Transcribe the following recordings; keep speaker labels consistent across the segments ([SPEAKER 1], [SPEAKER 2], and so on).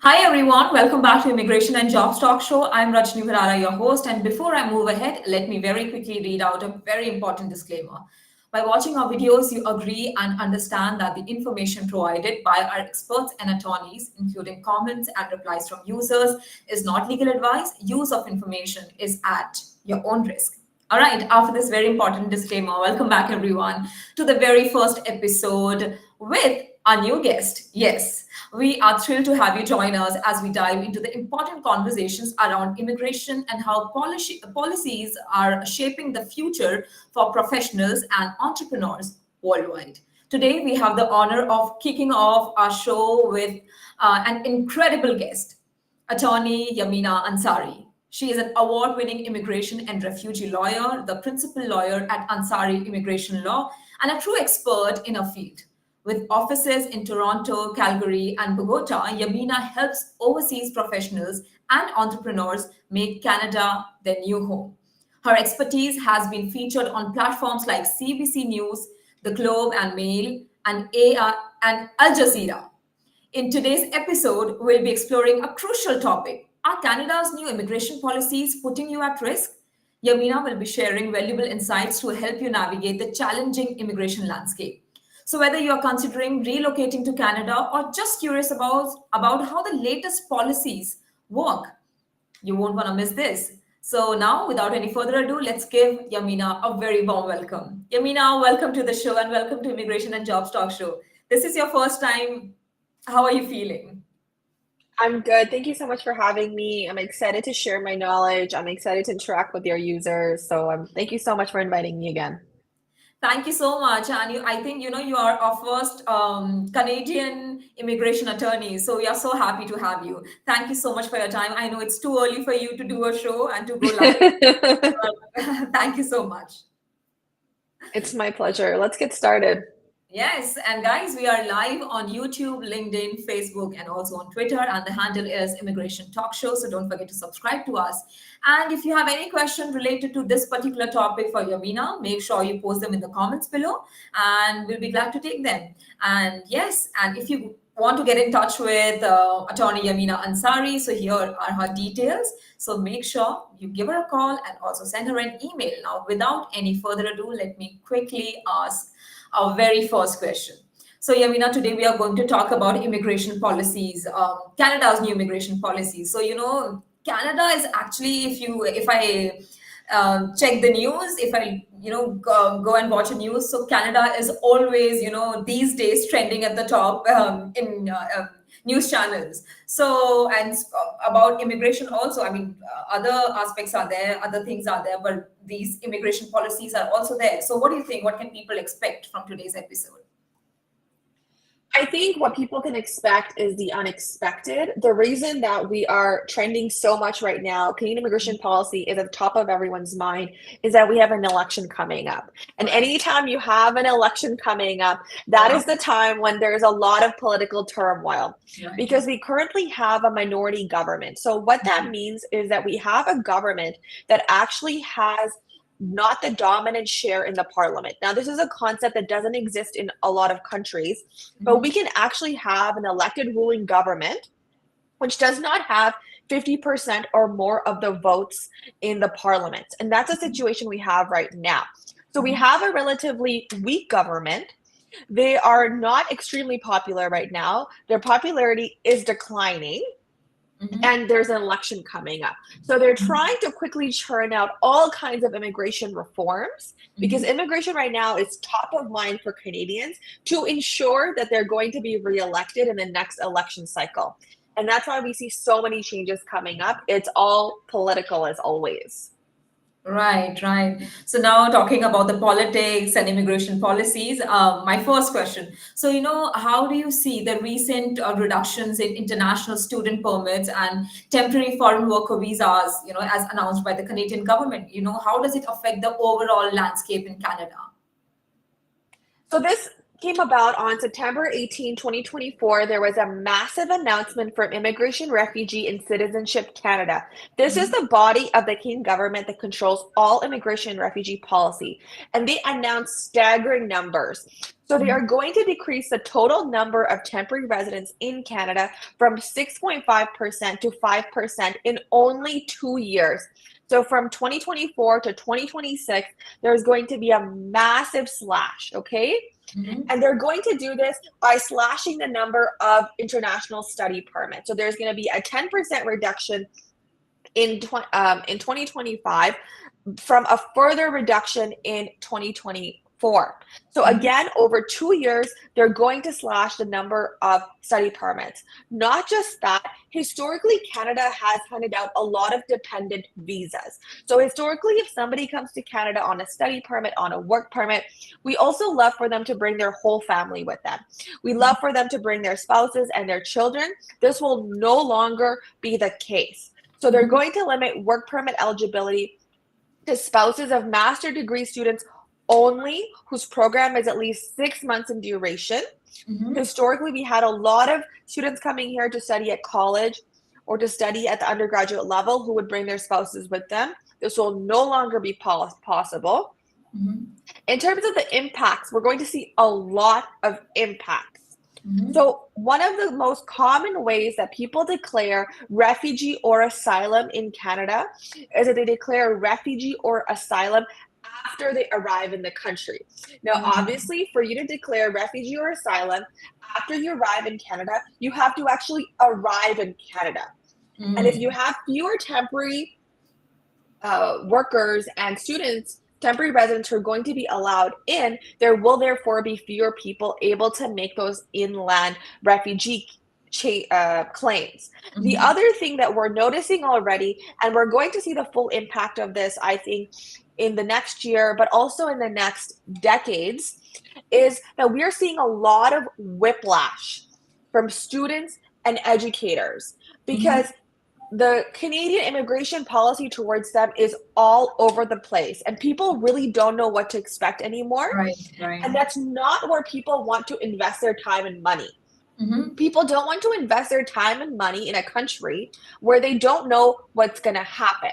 [SPEAKER 1] Hi everyone, welcome back to Immigration and Jobs Talk Show. I'm Rajni Bharara, your host, and before I move ahead, let me very quickly read out a very important disclaimer. By watching our videos, you agree and understand that the information provided by our experts and attorneys, including comments and replies from users, is not legal advice. Use of information is at your own risk. All right, after this very important disclaimer, welcome back everyone to the very first episode with our new guest. Yes, we are thrilled to have you join us as we dive into the important conversations around immigration and how policies are shaping the future for professionals and entrepreneurs worldwide. Today, we have the honor of kicking off our show with an incredible guest, attorney Yameena Ansari. She is an award winning immigration and refugee lawyer, the principal lawyer at Ansari Immigration Law, and a true expert in her field. With offices in Toronto, Calgary, and Bogota, Yameena helps overseas professionals and entrepreneurs make Canada their new home. Her expertise has been featured on platforms like CBC News, The Globe and Mail, and AR and Al Jazeera. In today's episode, we'll be exploring a crucial topic. Are Canada's new immigration policies putting you at risk? Yameena will be sharing valuable insights to help you navigate the challenging immigration landscape. So, whether you're considering relocating to Canada or just curious about how the latest policies work, you won't want to miss this. So, now, without any further ado, let's give Yameena a very warm welcome. Yameena, welcome to the show and welcome to Immigration and Jobs Talk Show. This is your first time. How are you feeling?
[SPEAKER 2] I'm good. Thank you so much for having me. I'm excited to share my knowledge. I'm excited to interact with your users. Thank you so much for inviting me again.
[SPEAKER 1] Thank you so much. And I think you are our first Canadian immigration attorney. So we are so happy to have you. Thank you so much for your time. I know it's too early for you to do a show and to go live. Thank you so much.
[SPEAKER 2] It's my pleasure. Let's get started.
[SPEAKER 1] Yes, and guys, we are live on YouTube, LinkedIn, Facebook, and also on Twitter. And the handle is Immigration Talk Show. So don't forget to subscribe to us. And if you have any question related to this particular topic for Yameena, make sure you post them in the comments below, and we'll be glad to take them. And yes, and if you want to get in touch with attorney Yameena Ansari, so here are her details. So make sure you give her a call and also send her an email. Now, without any further ado, let me quickly ask our very first question. So, Yameena, today we are going to talk about immigration policies, Canada's new immigration policies. So, Canada is actually, if I check the news, if I, go and watch a news, so Canada is always, these days trending at the top in news channels. So, and about immigration also, I mean, other aspects are there, other things are there, but these immigration policies are also there. So, what do you think? What can people expect from today's episode?
[SPEAKER 2] I think what people can expect is the unexpected. The reason that we are trending so much right now, Canadian immigration policy is at the top of everyone's mind, is that we have an election coming up. And
[SPEAKER 1] Right.
[SPEAKER 2] anytime you have an election coming up, that
[SPEAKER 1] Yeah.
[SPEAKER 2] is the time when there's a lot of political turmoil
[SPEAKER 1] Right.
[SPEAKER 2] because we currently have a minority government. So, what that means is that we have a government that actually has not the dominant share in the parliament. Now, this is a concept that doesn't exist in a lot of countries, but we can actually have an elected ruling government which does not have 50% or more of the votes in the parliament. And that's a situation we have right now. So we have a relatively weak government. They are not extremely popular right now. Their popularity is declining and there's an election coming up. So they're trying to quickly churn out all kinds of immigration reforms because immigration right now is top of mind for Canadians to ensure that they're going to be reelected in the next election cycle. And that's why we see so many changes coming up. It's all political as always.
[SPEAKER 1] Right, right. So now talking about the politics and immigration policies, my first question. So, how do you see the recent reductions in international student permits and temporary foreign worker visas, as announced by the Canadian government? How does it affect the overall landscape in Canada?
[SPEAKER 2] So this came about on September 18, 2024. There was a massive announcement from Immigration, Refugee, and Citizenship Canada. This is the body of the Canadian government that controls all immigration and refugee policy. And they announced staggering numbers. So they are going to decrease the total number of temporary residents in Canada from 6.5% to 5% in only 2 years. So from 2024 to 2026, there's going to be a massive slash, okay? And they're going to do this by slashing the number of international study permits. So there's going to be a 10% reduction in 2025 from a further reduction in 2024. So again, over 2 years, they're going to slash the number of study permits. Not just that, historically, Canada has handed out a lot of dependent visas. So historically, if somebody comes to Canada on a study permit, on a work permit, we also love for them to bring their whole family with them. We love for them to bring their spouses and their children. This will no longer be the case. So they're going to limit work permit eligibility to spouses of master's degree students only, whose program is at least 6 months in duration. Historically, we had a lot of students coming here to study at college or to study at the undergraduate level who would bring their spouses with them. This will no longer be possible. In terms of the impacts, we're going to see a lot of impacts. So one of the most common ways that people declare refugee or asylum in Canada is that they declare refugee or asylum after they arrive in the country. Now, obviously, for you to declare refugee or asylum after you arrive in Canada, you have to actually arrive in Canada. And if you have fewer temporary workers and students, temporary residents who are going to be allowed in, there will therefore be fewer people able to make those inland refugee claims. The other thing that we're noticing already, and we're going to see the full impact of this, I think, in the next year, but also in the next decades, is that we're seeing a lot of whiplash from students and educators because the Canadian immigration policy towards them is all over the place, and people really don't know what to expect anymore. And that's not where people want to invest their time and money. People don't want to invest their time and money in a country where they don't know what's going to happen.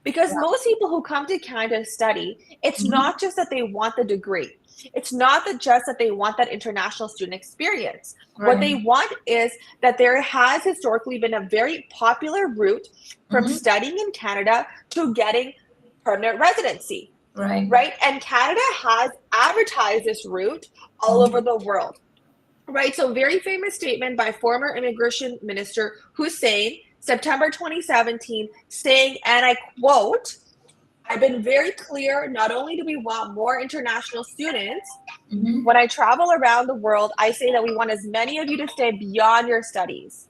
[SPEAKER 2] Because most people who come to Canada to study, it's not just that they want the degree. It's not just that they want that international student experience. What they want is that there has historically been a very popular route from studying in Canada to getting permanent residency. Right? And Canada has advertised this route all over the world. Right? So very famous statement by former immigration minister Hussein, September 2017, saying, and I quote, "I've been very clear, not only do we want more international students, when I travel around the world, I say that we want as many of you to stay beyond your studies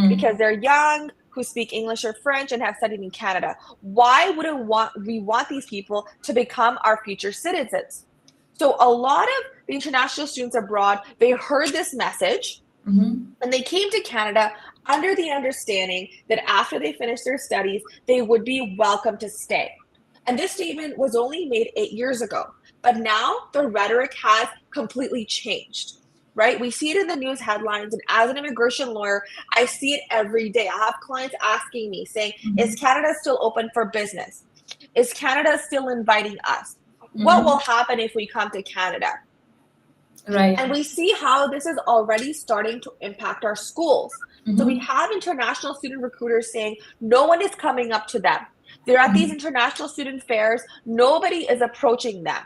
[SPEAKER 2] because they're young, who speak English or French and have studied in Canada. Why wouldn't we want these people to become our future citizens?" So a lot of the international students abroad, they heard this message and they came to Canada under the understanding that after they finished their studies, they would be welcome to stay. And this statement was only made 8 years ago. But now the rhetoric has completely changed, right? We see it in the news headlines. And as an immigration lawyer, I see it every day. I have clients asking me, saying, is Canada still open for business? Is Canada still inviting us? What will happen if we come to Canada? And we see how this is already starting to impact our schools. So we have international student recruiters saying no one is coming up to them. They're at these international student fairs. Nobody is approaching them.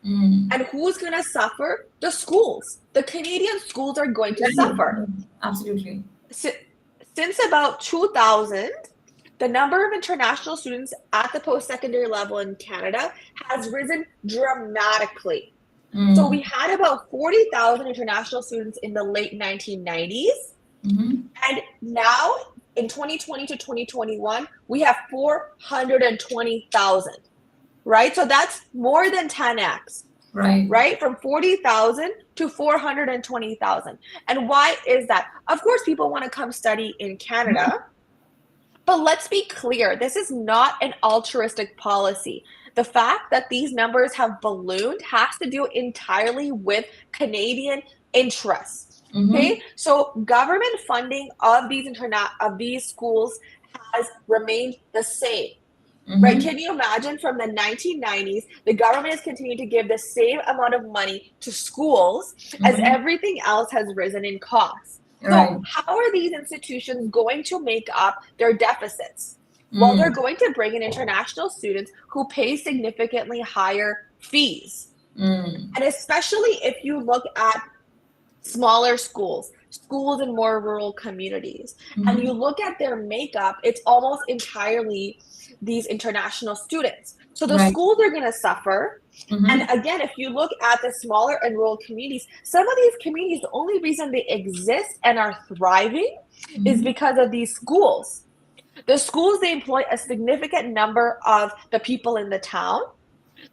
[SPEAKER 2] And who's going to suffer? The schools. The Canadian schools are going to suffer.
[SPEAKER 1] Absolutely.
[SPEAKER 2] Since about 2000, the number of international students at the post-secondary level in Canada has risen dramatically. So we had about 40,000 international students in the late 1990s. And now in 2020 to 2021, we have 420,000, right? So that's more than 10x, right? From 40,000 to 420,000. And why is that? Of course, people want to come study in Canada, But let's be clear, this is not an altruistic policy. The fact that these numbers have ballooned has to do entirely with Canadian interests. Okay,
[SPEAKER 1] Mm-hmm.
[SPEAKER 2] so government funding of these schools has remained the same. Right?
[SPEAKER 1] Mm-hmm.
[SPEAKER 2] Can you imagine from the 1990s, the government has continued to give the same amount of money to schools as
[SPEAKER 1] Mm-hmm.
[SPEAKER 2] everything else has risen in cost. So,
[SPEAKER 1] Right.
[SPEAKER 2] how are these institutions going to make up their deficits? Well, they're
[SPEAKER 1] Mm.
[SPEAKER 2] going to bring in international students who pay significantly higher fees.
[SPEAKER 1] Mm.
[SPEAKER 2] And especially if you look at smaller schools in more rural communities, and you
[SPEAKER 1] Mm-hmm.
[SPEAKER 2] look at their makeup, it's almost entirely these international students. So the
[SPEAKER 1] Right.
[SPEAKER 2] schools are going to suffer. And
[SPEAKER 1] Mm-hmm.
[SPEAKER 2] again, if you look at the smaller and rural communities, some of these communities, the only reason they exist and are thriving is
[SPEAKER 1] Mm-hmm.
[SPEAKER 2] because of these schools. The schools, they employ a significant number of the people in the town.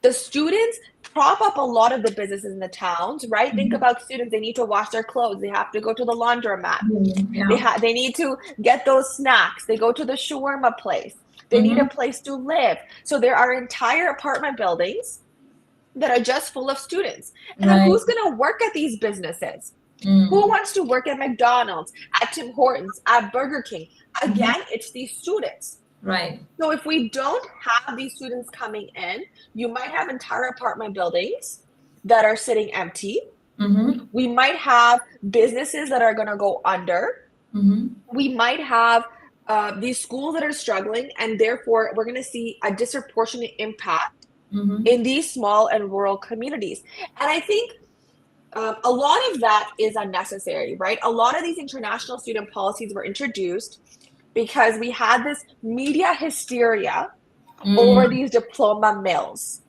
[SPEAKER 2] The students prop up a lot of the businesses in the towns, right? Think
[SPEAKER 1] Mm-hmm.
[SPEAKER 2] about students, they need to wash their clothes, they have to go to the laundromat,
[SPEAKER 1] Mm. Yeah.
[SPEAKER 2] they need to get those snacks, they go to the shawarma place, they need a
[SPEAKER 1] Mm-hmm.
[SPEAKER 2] place to live. So there are entire apartment buildings that are just full of students. And then
[SPEAKER 1] Right.
[SPEAKER 2] who's going to work at these businesses? Who
[SPEAKER 1] Mm.
[SPEAKER 2] wants to work at McDonald's, at Tim Hortons, at Burger King?
[SPEAKER 1] Mm-hmm.
[SPEAKER 2] Again, it's these students.
[SPEAKER 1] Right.
[SPEAKER 2] So if we don't have these students coming in, you might have entire apartment buildings that are sitting empty.
[SPEAKER 1] Mm-hmm.
[SPEAKER 2] We might have businesses that are going to go under.
[SPEAKER 1] Mm-hmm.
[SPEAKER 2] We might have these schools that are struggling, and therefore we're going to see a disproportionate impact
[SPEAKER 1] Mm-hmm.
[SPEAKER 2] in these small and rural communities. And I think a lot of that is unnecessary, right? A lot of these international student policies were introduced because we had this media hysteria over
[SPEAKER 1] Mm.
[SPEAKER 2] these diploma mills.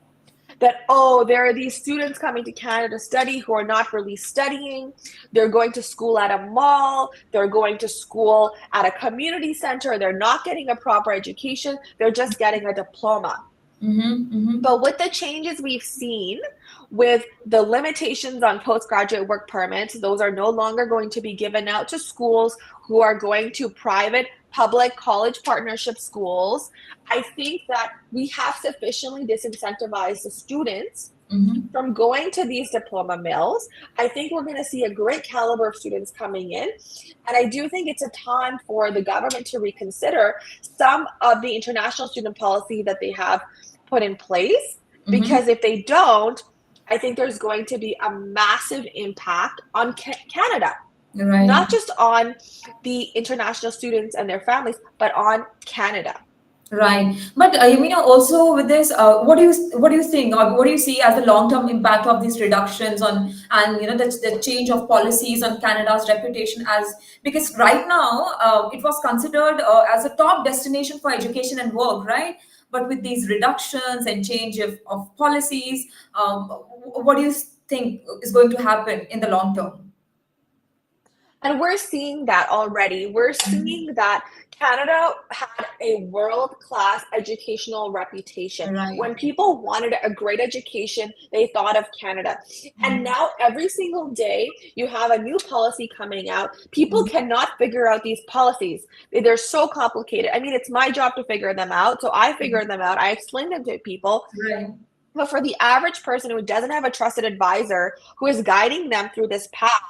[SPEAKER 2] That, oh, there are these students coming to Canada to study who are not really studying. They're going to school at a mall. They're going to school at a community center. They're not getting a proper education. They're just getting a diploma.
[SPEAKER 1] Mm-hmm. Mm-hmm.
[SPEAKER 2] But with the changes we've seen with the limitations on postgraduate work permits, those are no longer going to be given out to schools who are going to private public college partnership schools. I think that we have sufficiently disincentivized the students
[SPEAKER 1] Mm-hmm.
[SPEAKER 2] from going to these diploma mills. I think we're going to see a great caliber of students coming in. And I do think it's a time for the government to reconsider some of the international student policy that they have put in place.
[SPEAKER 1] Mm-hmm.
[SPEAKER 2] Because if they don't, I think there's going to be a massive impact on Canada,
[SPEAKER 1] Right.
[SPEAKER 2] not just on the international students and their families, but on Canada.
[SPEAKER 1] Right. But also with this, what do you think, or what do you see as the long-term impact of these reductions on, and the change of policies on Canada's reputation, as because right now it was considered as a top destination for education and work, right? But with these reductions and change of policies, what do you think is going to happen in the long term?
[SPEAKER 2] And we're seeing that already. We're seeing that Canada had a world-class educational reputation.
[SPEAKER 1] Right.
[SPEAKER 2] When people wanted a great education, they thought of Canada. And
[SPEAKER 1] Mhm.
[SPEAKER 2] now every single day you have a new policy coming out. People
[SPEAKER 1] Mhm.
[SPEAKER 2] cannot figure out these policies. They're so complicated. I mean, it's my job to figure them out. So I figure them out. I explain them to people.
[SPEAKER 1] Right.
[SPEAKER 2] But for the average person who doesn't have a trusted advisor who is guiding them through this path,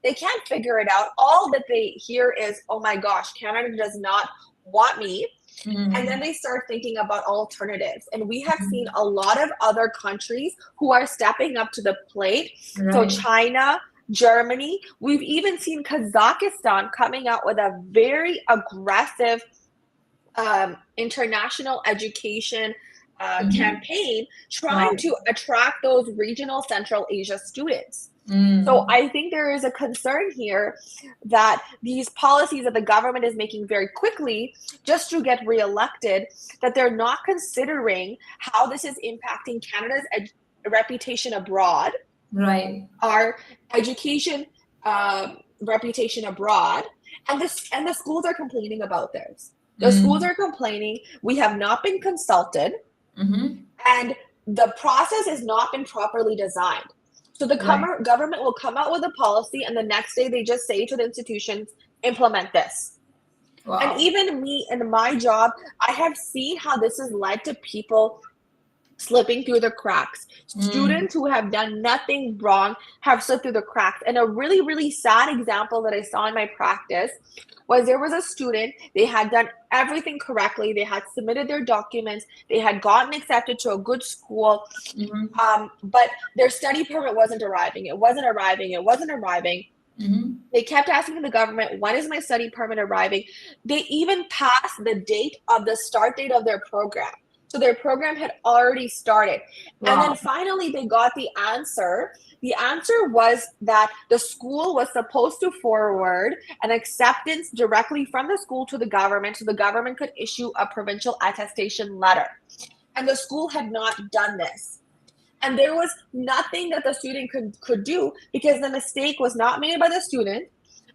[SPEAKER 2] they can't figure it out. All that they hear is, oh my gosh, Canada does not want me. And then
[SPEAKER 1] Mhm.
[SPEAKER 2] they start thinking about alternatives. And we have seen a lot of other countries who are stepping up to the plate. So,
[SPEAKER 1] Right.
[SPEAKER 2] China, Germany, we've even seen Kazakhstan coming out with a very aggressive international education
[SPEAKER 1] Mhm.
[SPEAKER 2] campaign trying
[SPEAKER 1] Wow.
[SPEAKER 2] to attract those regional Central Asia students. So
[SPEAKER 1] Mm.
[SPEAKER 2] I think there is a concern here that these policies that the government is making very quickly just to get reelected, that they're not considering how this is impacting Canada's reputation abroad,
[SPEAKER 1] Right.
[SPEAKER 2] our education reputation abroad, and the schools are complaining about this. The schools
[SPEAKER 1] Mm.
[SPEAKER 2] are complaining we have not been consulted,
[SPEAKER 1] Mhm.
[SPEAKER 2] and the process has not been properly designed. So the
[SPEAKER 1] Right.
[SPEAKER 2] government will come out with a policy, and the next day they just say to the institutions, implement this. And
[SPEAKER 1] Wow.
[SPEAKER 2] even me in my job, I have seen how this has led to people slipping through the cracks.
[SPEAKER 1] Mm.
[SPEAKER 2] Students who have done nothing wrong have slipped through the cracks. And a really, really sad example that I saw in my practice was there was a student, they had done everything correctly, they had submitted their documents, they had gotten accepted to a good school,
[SPEAKER 1] Mhm.
[SPEAKER 2] but their study permit wasn't arriving. It wasn't arriving. It wasn't arriving.
[SPEAKER 1] Mhm.
[SPEAKER 2] They kept asking the government, when is my study permit arriving? They even passed the date of the start date of their program. So their program had already started. And then
[SPEAKER 1] Wow.
[SPEAKER 2] finally, they got the answer. The answer was that the school was supposed to forward an acceptance directly from the school to the government so the government could issue a provincial attestation letter. And the school had not done this. And there was nothing that the student could do because the mistake was not made by the student.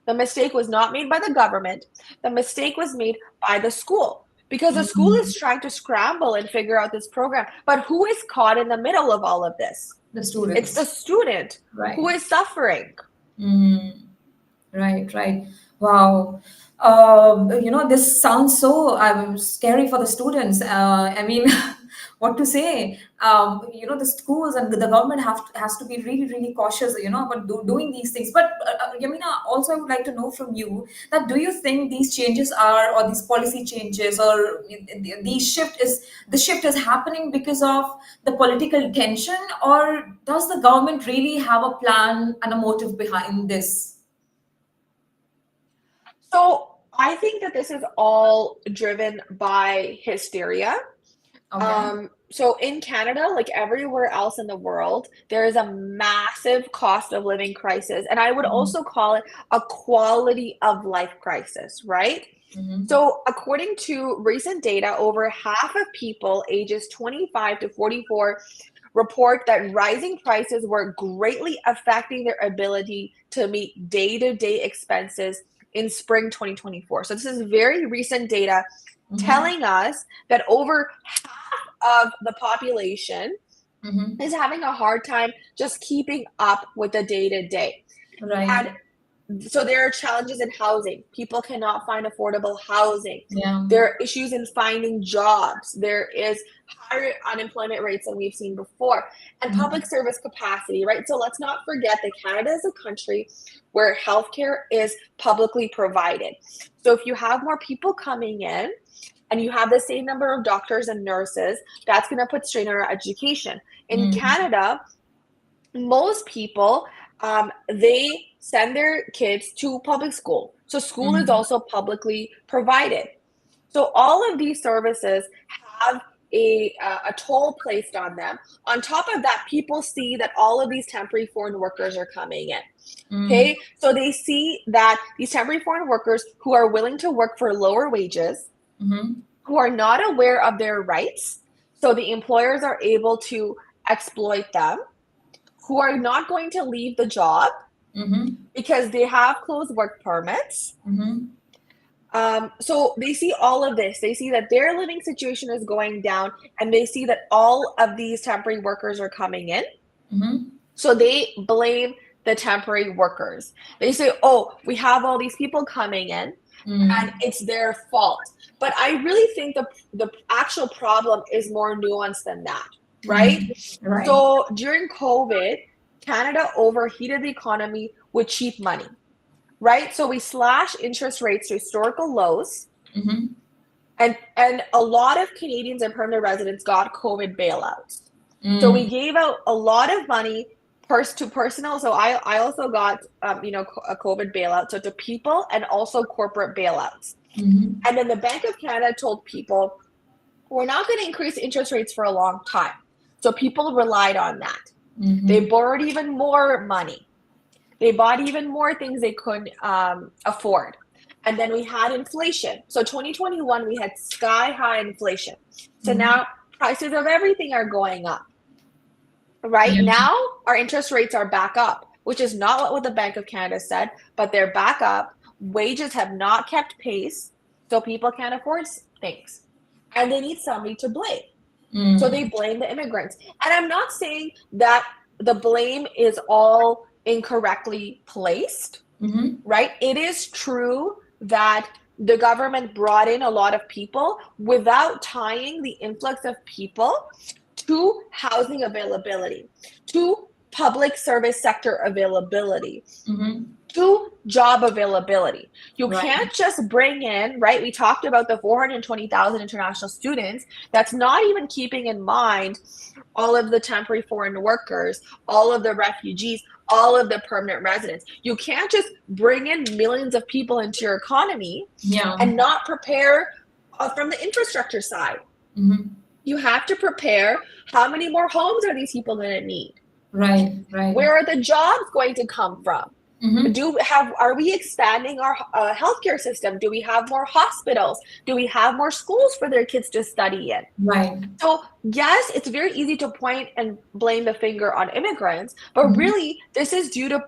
[SPEAKER 2] The mistake was not made by the government. The mistake was made by the school because the school is
[SPEAKER 1] Mhm.
[SPEAKER 2] trying to scramble and figure out this program. But who is caught in the middle of all of this?
[SPEAKER 1] The
[SPEAKER 2] It's the
[SPEAKER 1] students.
[SPEAKER 2] student who
[SPEAKER 1] Right.
[SPEAKER 2] is suffering.
[SPEAKER 1] Mm. Right, right. Wow. This sounds so scary for the students. I mean, what to say? The schools and the government has to be really, really cautious, about doing these things. But Yamina, also I would like to know from you that do you think these changes are, or these policy changes, or the shift is happening because of the political tension, or does the government really have a plan and a motive behind this?
[SPEAKER 2] So I think that this is all driven by hysteria.
[SPEAKER 1] Okay.
[SPEAKER 2] So in Canada, like everywhere else in the world, there is a massive cost of living crisis. And I would
[SPEAKER 1] Mhm.
[SPEAKER 2] also call it a quality of life crisis, right?
[SPEAKER 1] Mhm.
[SPEAKER 2] So according to recent data, over half of people ages 25 to 44 report that rising prices were greatly affecting their ability to meet day-to-day expenses in spring 2024. So this is very recent data
[SPEAKER 1] Mhm.
[SPEAKER 2] telling us that over half of the population
[SPEAKER 1] Mhm.
[SPEAKER 2] is having a hard time just keeping up with the day to day.
[SPEAKER 1] Right.
[SPEAKER 2] And so there are challenges in housing. People cannot find affordable housing.
[SPEAKER 1] Yeah.
[SPEAKER 2] There are issues in finding jobs. There is higher unemployment rates than we've seen before. And public
[SPEAKER 1] Mhm.
[SPEAKER 2] service capacity, right? So let's not forget that Canada is a country where healthcare is publicly provided. So if you have more people coming in, and you have the same number of doctors and nurses, that's going to put strain on our education. In
[SPEAKER 1] Mm.
[SPEAKER 2] Canada, most people they send their kids to public school. So school is
[SPEAKER 1] Mhm.
[SPEAKER 2] also publicly provided. So all of these services have a toll placed on them. On top of that, people see that all of these temporary foreign workers are coming in.
[SPEAKER 1] Mm.
[SPEAKER 2] Okay, so they see that these temporary foreign workers who are willing to work for lower wages,
[SPEAKER 1] Mhm.
[SPEAKER 2] who are not aware of their rights, so the employers are able to exploit them, who are not going to leave the job
[SPEAKER 1] Mhm.
[SPEAKER 2] because they have closed work permits.
[SPEAKER 1] Mhm.
[SPEAKER 2] So they see all of this. They see that their living situation is going down, and they see that all of these temporary workers are coming in.
[SPEAKER 1] Mhm.
[SPEAKER 2] So they blame the temporary workers. They say, oh, we have all these people coming in, and
[SPEAKER 1] Mm.
[SPEAKER 2] it's their fault. But I really think the actual problem is more nuanced than that, right?
[SPEAKER 1] Mhm. Right.
[SPEAKER 2] So during COVID, Canada overheated the economy with cheap money, right? So we slashed interest rates to historical lows,
[SPEAKER 1] Mhm.
[SPEAKER 2] and a lot of Canadians and permanent residents got COVID bailouts. So we
[SPEAKER 1] Mm.
[SPEAKER 2] gave out a lot of money to personal. So I also got a COVID bailout. So to people and also corporate bailouts.
[SPEAKER 1] Mhm.
[SPEAKER 2] And then the Bank of Canada told people, we're not going to increase interest rates for a long time. So people relied on that. They
[SPEAKER 1] Mhm.
[SPEAKER 2] borrowed even more money. They bought even more things they couldn't afford. And then we had inflation. So 2021, we had sky high inflation. So
[SPEAKER 1] Mhm.
[SPEAKER 2] now prices of everything are going up. Right
[SPEAKER 1] Yeah.
[SPEAKER 2] now, our interest rates are back up, which is not what the Bank of Canada said, but they're back up. Wages have not kept pace, so people can't afford things. And they need somebody to blame. So they
[SPEAKER 1] Mm.
[SPEAKER 2] blame the immigrants. And I'm not saying that the blame is all incorrectly placed,
[SPEAKER 1] Mhm.
[SPEAKER 2] right? It is true that the government brought in a lot of people without tying the influx of people to housing availability, to public service sector availability, to job availability. You
[SPEAKER 1] Right.
[SPEAKER 2] can't just bring in, right? We talked about the 420,000 international students. That's not even keeping in mind all of the temporary foreign workers, all of the refugees, all of the permanent residents. You can't just bring in millions of people into your economy
[SPEAKER 1] Yeah.
[SPEAKER 2] and not prepare from the infrastructure side. You have to prepare how many more homes are these people going to need?
[SPEAKER 1] Right. Right.
[SPEAKER 2] Where are the jobs going to come from? Are we expanding our healthcare system? Do we have more hospitals? Do we have more schools for their kids to study in?
[SPEAKER 1] Right.
[SPEAKER 2] So yes, it's very easy to point and blame the finger on immigrants, but really this is due to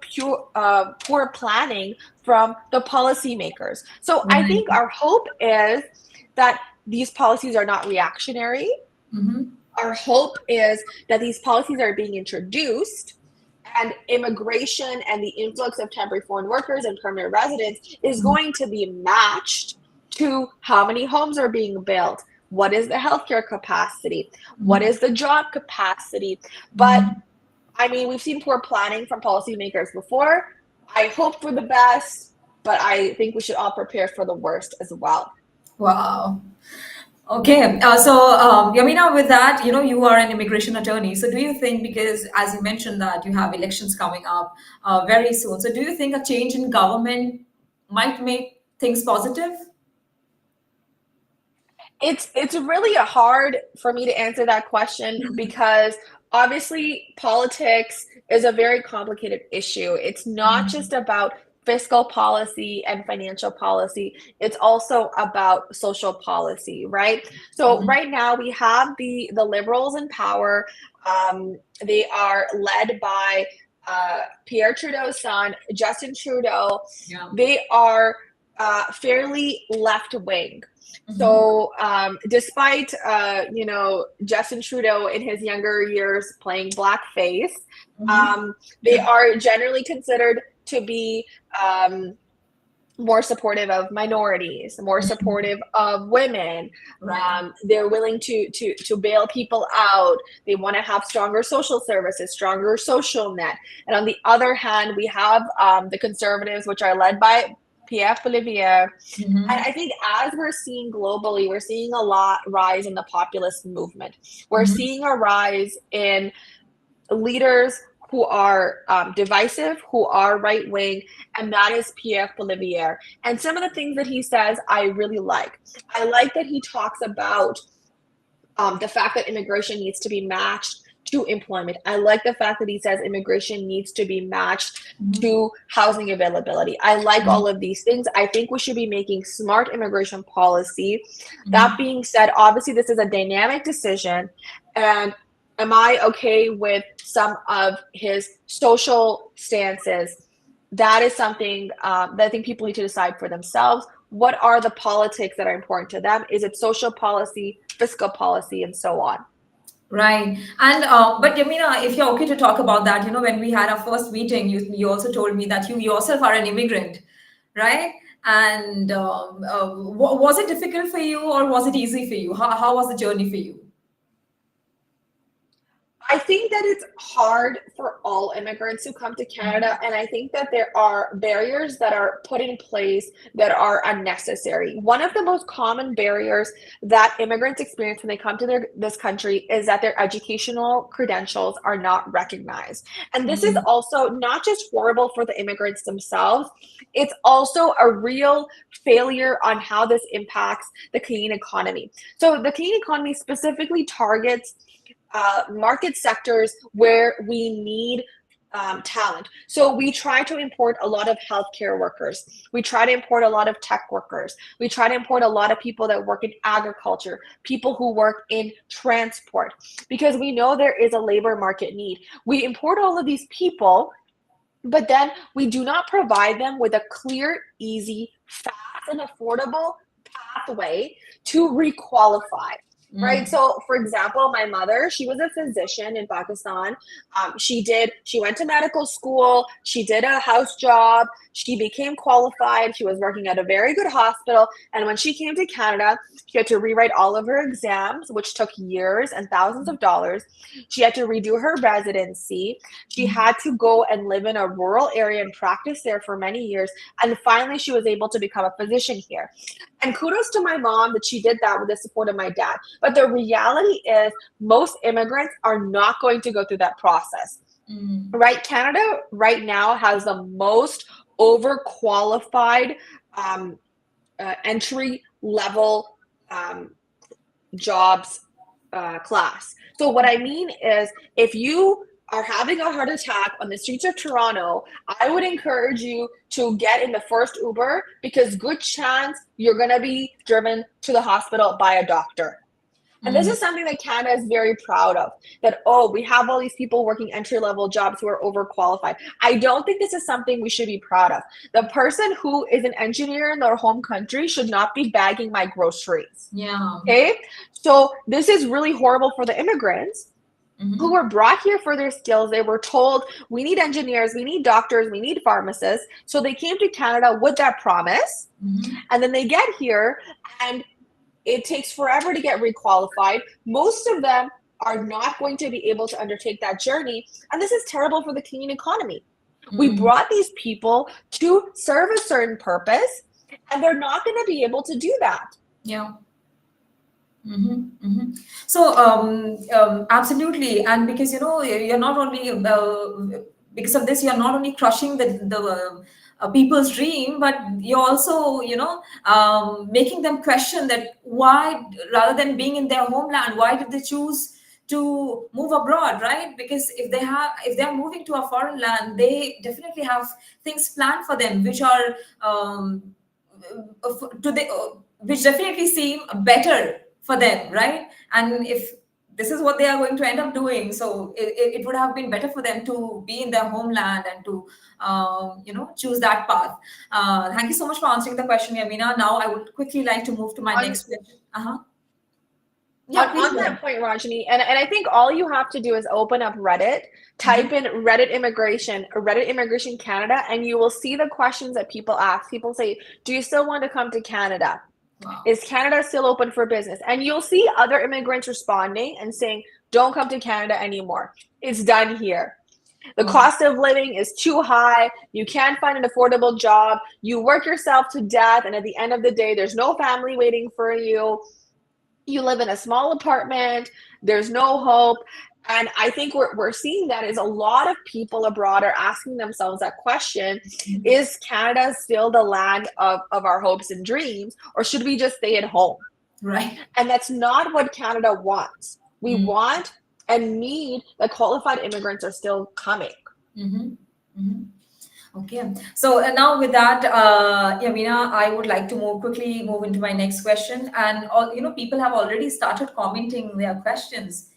[SPEAKER 2] poor planning from the policymakers. So I think our hope is that these policies are not reactionary. Our hope is that these policies are being introduced, and immigration and the influx of temporary foreign workers and permanent residents is going to be matched to how many homes are being built, what is the healthcare capacity, what is the job capacity. But I mean, we've seen poor planning from policymakers before. I hope for the best, but I think we should all prepare for the worst as well.
[SPEAKER 1] Wow. Okay, Yameena, with that, you are an immigration attorney. So, do you think, because as you mentioned that you have elections coming up very soon, so do you think a change in government might make things positive?
[SPEAKER 2] It's really hard for me to answer that question because obviously politics is a very complicated issue. It's not just about fiscal policy and financial policy. It's also about social policy, right? So right now we have the liberals in power. They are led by Pierre Trudeau's son, Justin Trudeau.
[SPEAKER 1] Yeah.
[SPEAKER 2] They are fairly left wing. So despite Justin Trudeau in his younger years playing blackface, they are generally considered to be more supportive of minorities, more supportive of women.
[SPEAKER 1] Right.
[SPEAKER 2] They're willing to bail people out. They want to have stronger social services, stronger social net. And on the other hand, we have the conservatives, which are led by Pierre Poilievre. And I think as we're seeing globally, we're seeing a lot rise in the populist movement. We're seeing a rise in leaders who are divisive, who are right wing, and that is Pierre Poilievre. And some of the things that he says, I really like. I like that he talks about the fact that immigration needs to be matched to employment. I like the fact that he says immigration needs to be matched to housing availability. I like all of these things. I think we should be making smart immigration policy. That being said, obviously this is a dynamic decision, and am I okay with some of his social stances? That is something that I think people need to decide for themselves. What are the politics that are important to them? Is it social policy, fiscal policy, and so on?
[SPEAKER 1] Right. And but Yameena, if you're okay to talk about that, when we had our first meeting, you also told me that you yourself are an immigrant, right? And was it difficult for you or was it easy for you? How was the journey for you?
[SPEAKER 2] I think that it's hard for all immigrants who come to Canada, and I think that there are barriers that are put in place that are unnecessary. One of the most common barriers that immigrants experience when they come to this country is that their educational credentials are not recognized. And this is also not just horrible for the immigrants themselves, it's also a real failure on how this impacts the Canadian economy. So the Canadian economy specifically targets market sectors where we need talent. So we try to import a lot of healthcare workers. We try to import a lot of tech workers. We try to import a lot of people that work in agriculture, people who work in transport, because we know there is a labor market need. We import all of these people, but then we do not provide them with a clear, easy, fast, and affordable pathway to requalify. Right. So, for example, my mother, she was a physician in Pakistan. She went to medical school. She did a house job. She became qualified. She was working at a very good hospital. And when she came to Canada, she had to rewrite all of her exams, which took years and thousands of dollars. She had to redo her residency. She had to go and live in a rural area and practice there for many years. And finally, she was able to become a physician here. And kudos to my mom that she did that with the support of my dad. But the reality is, most immigrants are not going to go through that process. Right? Canada right now has the most overqualified entry level jobs class. So what I mean is, if you are having a heart attack on the streets of Toronto, I would encourage you to get in the first Uber, because good chance you're going to be driven to the hospital by a doctor. And this is something that Canada is very proud of, that, oh, we have all these people working entry-level jobs who are overqualified. I don't think this is something we should be proud of. The person who is an engineer in their home country should not be bagging my groceries.
[SPEAKER 1] Yeah.
[SPEAKER 2] Okay? So this is really horrible for the immigrants who were brought here for their skills. They were told, we need engineers, we need doctors, we need pharmacists. So they came to Canada with that promise. And then they get here, and it takes forever to get requalified. Most of them are not going to be able to undertake that journey. And this is terrible for the Canadian economy. We brought these people to serve a certain purpose, and they're not going to be able to do that.
[SPEAKER 1] Yeah. So absolutely, and because you're not only because of this, you're not only crushing the people's dream, but you're also making them question that why, rather than being in their homeland, why did they choose to move abroad, right? Because if they're moving to a foreign land, they definitely have things planned for them, which are which definitely seem better for them, right? And if this is what they are going to end up doing, so it would have been better for them to be in their homeland and to choose that path. Thank you so much for answering the question, Yameena. Now I would quickly like to move to my next question. Yeah, please
[SPEAKER 2] On
[SPEAKER 1] go
[SPEAKER 2] that
[SPEAKER 1] ahead.
[SPEAKER 2] point, Rajni, and I think all you have to do is open up Reddit, type in Reddit Immigration Canada, and you will see the questions that people ask. People say, do you still want to come to Canada?
[SPEAKER 1] Wow.
[SPEAKER 2] Is Canada still open for business? And you'll see other immigrants responding and saying, don't come to Canada anymore. It's done here. The cost of living is too high. You can't find an affordable job. You work yourself to death, and at the end of the day, there's no family waiting for you. You live in a small apartment. There's no hope. And I think we're seeing that is a lot of people abroad are asking themselves that question: is Canada still the land of our hopes and dreams, or should we just stay at home?
[SPEAKER 1] Right.
[SPEAKER 2] And that's not what Canada wants. We want and need that qualified immigrants are still coming.
[SPEAKER 1] Okay, so now with that, Yameena, I would like to quickly move into my next question. And people have already started commenting their questions.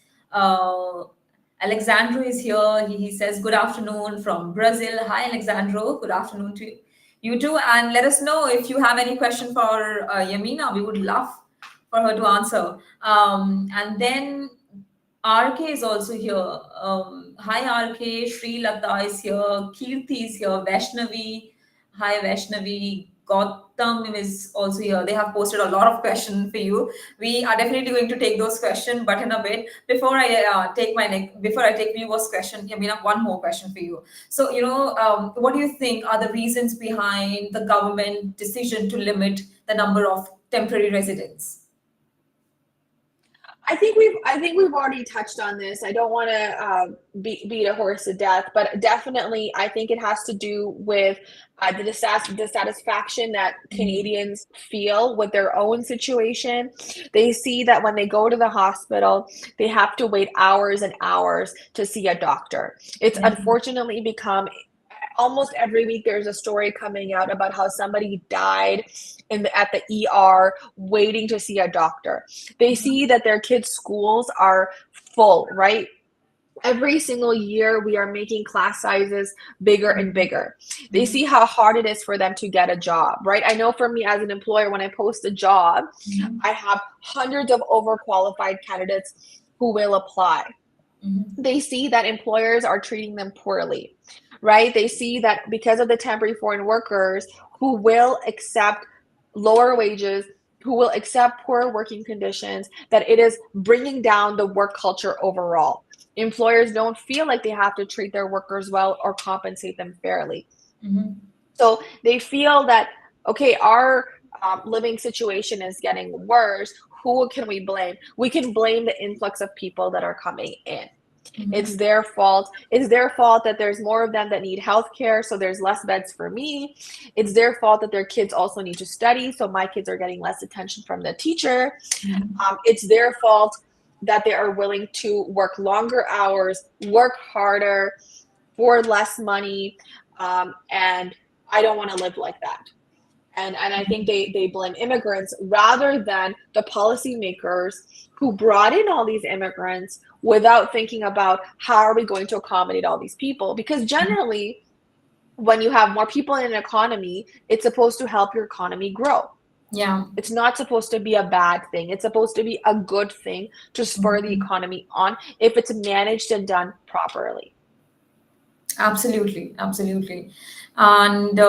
[SPEAKER 1] Alexandro is here. He says, "Good afternoon from Brazil." Hi, Alexandro. Good afternoon to you too. And let us know if you have any question for Yameena. We would love for her to answer. And then RK is also here. Hi RK, Sri Lata is here, Kirti is here, Vaishnavi. Hi Vaishnavi. Gautam is also here. They have posted a lot of questions for you. We are definitely going to take those questions, but in a bit. Before I take viewers' question, Yameena, one more question for you. So, what do you think are the reasons behind the government decision to limit the number of temporary residents?
[SPEAKER 2] I think we've already touched on this. I don't want to beat a horse to death, but definitely I think it has to do with the dissatisfaction that Canadians feel with their own situation. They see that when they go to the hospital, they have to wait hours and hours to see a doctor. It's unfortunately become almost every week there's a story coming out about how somebody died at the ER waiting to see a doctor. They see that their kids' schools are full, right? Every single year, we are making class sizes bigger and bigger. They see how hard it is for them to get a job, right? I know for me as an employer, when I post a job, I have hundreds of overqualified candidates who will apply. They see that employers are treating them poorly, right? They see that because of the temporary foreign workers who will accept lower wages, who will accept poor working conditions, that it is bringing down the work culture overall. Employers don't feel like they have to treat their workers well or compensate them fairly. So they feel that, okay, our living situation is getting worse. Who can we blame? We can blame the influx of people that are coming in. It's their fault. It's their fault that there's more of them that need healthcare, so there's less beds for me. It's their fault that their kids also need to study, so my kids are getting less attention from the teacher. It's their fault that they are willing to work longer hours, work harder for less money, and I don't want to live like that. And I think they blame immigrants rather than the policymakers who brought in all these immigrants without thinking about how are we going to accommodate all these people. Because generally, when you have more people in an economy, it's supposed to help your economy grow.
[SPEAKER 1] Yeah.
[SPEAKER 2] It's not supposed to be a bad thing. It's supposed to be a good thing to spur the economy on if it's managed and done properly.
[SPEAKER 1] Absolutely, absolutely. And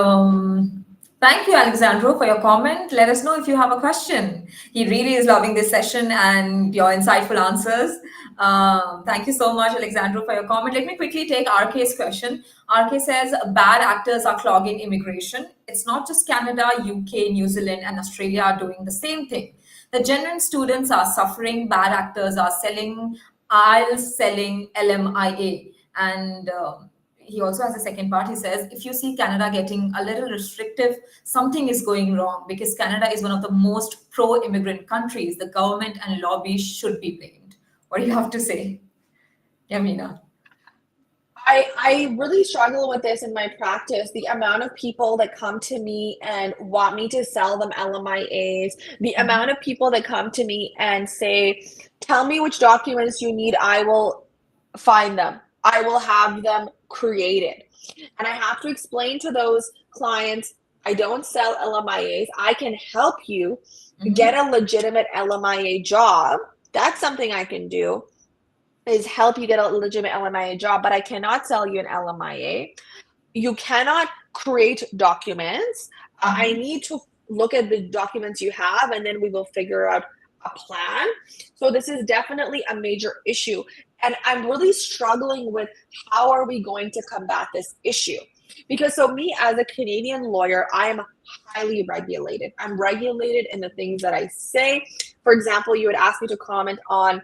[SPEAKER 1] thank you, Alexandro, for your comment. Let us know if you have a question. He really is loving this session and your insightful answers. Thank you so much, Alexandro, for your comment. Let me quickly take RK's question. RK says, bad actors are clogging immigration. It's not just Canada, UK, New Zealand, and Australia are doing the same thing. The genuine students are suffering. Bad actors are selling, IELTS selling LMIA. And he also has a second part. He says, if you see Canada getting a little restrictive, something is going wrong because Canada is one of the most pro-immigrant countries. The government and lobby should be blamed. What do you have to say, Yameena?
[SPEAKER 2] I really struggle with this in my practice. The amount of people that come to me and want me to sell them LMIAs, the amount of people that come to me and say, tell me which documents you need, I will find them. I will have them created. And I have to explain to those clients, I don't sell LMIAs. I can help you get a legitimate LMIA job. That's something I can do, is help you get a legitimate LMIA job, but I cannot sell you an LMIA. You cannot create documents. I need to look at the documents you have, and then we will figure out a plan. So this is definitely a major issue. And I'm really struggling with how are we going to combat this issue? Because so me as a Canadian lawyer, I am highly regulated. I'm regulated in the things that I say. For example, you would ask me to comment on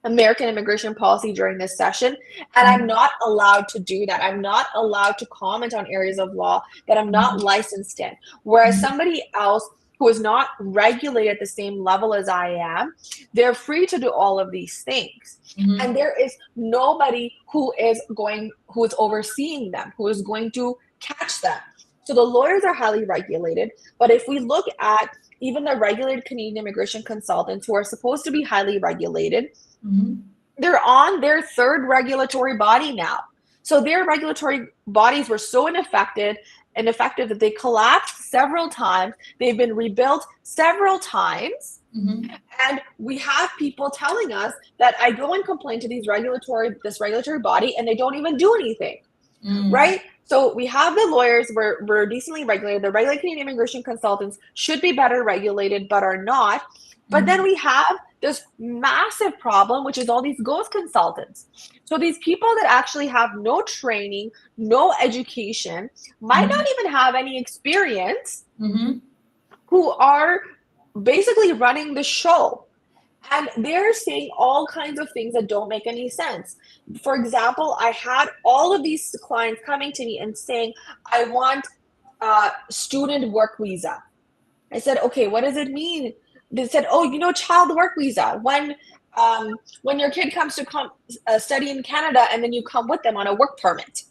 [SPEAKER 2] American immigration policy during this session, and I'm not allowed to do that. I'm not allowed to comment on areas of law that I'm not licensed in. Whereas somebody else who is not regulated at the same level as I am, they're free to do all of these things. And there is nobody who is overseeing them, who is going to catch them. So the lawyers are highly regulated, but if we look at even the regulated Canadian immigration consultants who are supposed to be highly regulated, they're on their third regulatory body now. So their regulatory bodies were so ineffective that they collapsed several times. They've been rebuilt several times. And we have people telling us that I go and complain to this regulatory body and they don't even do anything, right? So we have the lawyers, we're decently regulated. The regulated Canadian immigration consultants should be better regulated, but are not. But then we have this massive problem, which is all these ghost consultants. So these people that actually have no training, no education, might not even have any experience, who are basically running the show. And they're saying all kinds of things that don't make any sense. For example, I had all of these clients coming to me and saying, I want a student work visa. I said, okay, what does it mean? They said, oh, child work visa. When your kid comes to study in Canada and then you come with them on a work permit.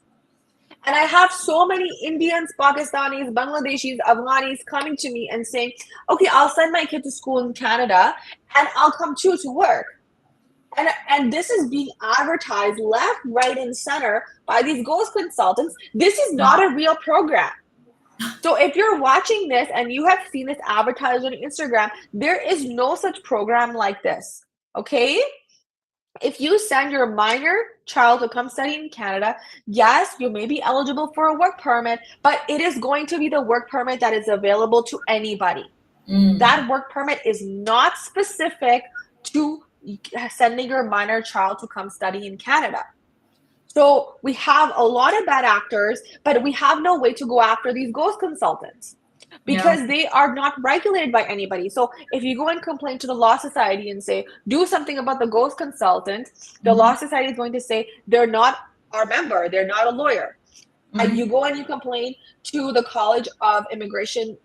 [SPEAKER 2] And I have so many Indians, Pakistanis, Bangladeshis, Afghanis coming to me and saying, okay, I'll send my kid to school in Canada and I'll come too to work. And this is being advertised left, right, and center by these ghost consultants. This is not a real program. So if you're watching this and you have seen this advertised on Instagram, there is no such program like this, okay? If you send your minor child to come study in Canada, yes, you may be eligible for a work permit, but it is going to be the work permit that is available to anybody. That work permit is not specific to sending your minor child to come study in Canada. So we have a lot of bad actors, but we have no way to go after these ghost consultants because they are not regulated by anybody. So if you go and complain to the Law Society and say, do something about the ghost consultant, the Law Society is going to say, they're not our member, they're not a lawyer. And you go and you complain to the College of Immigration,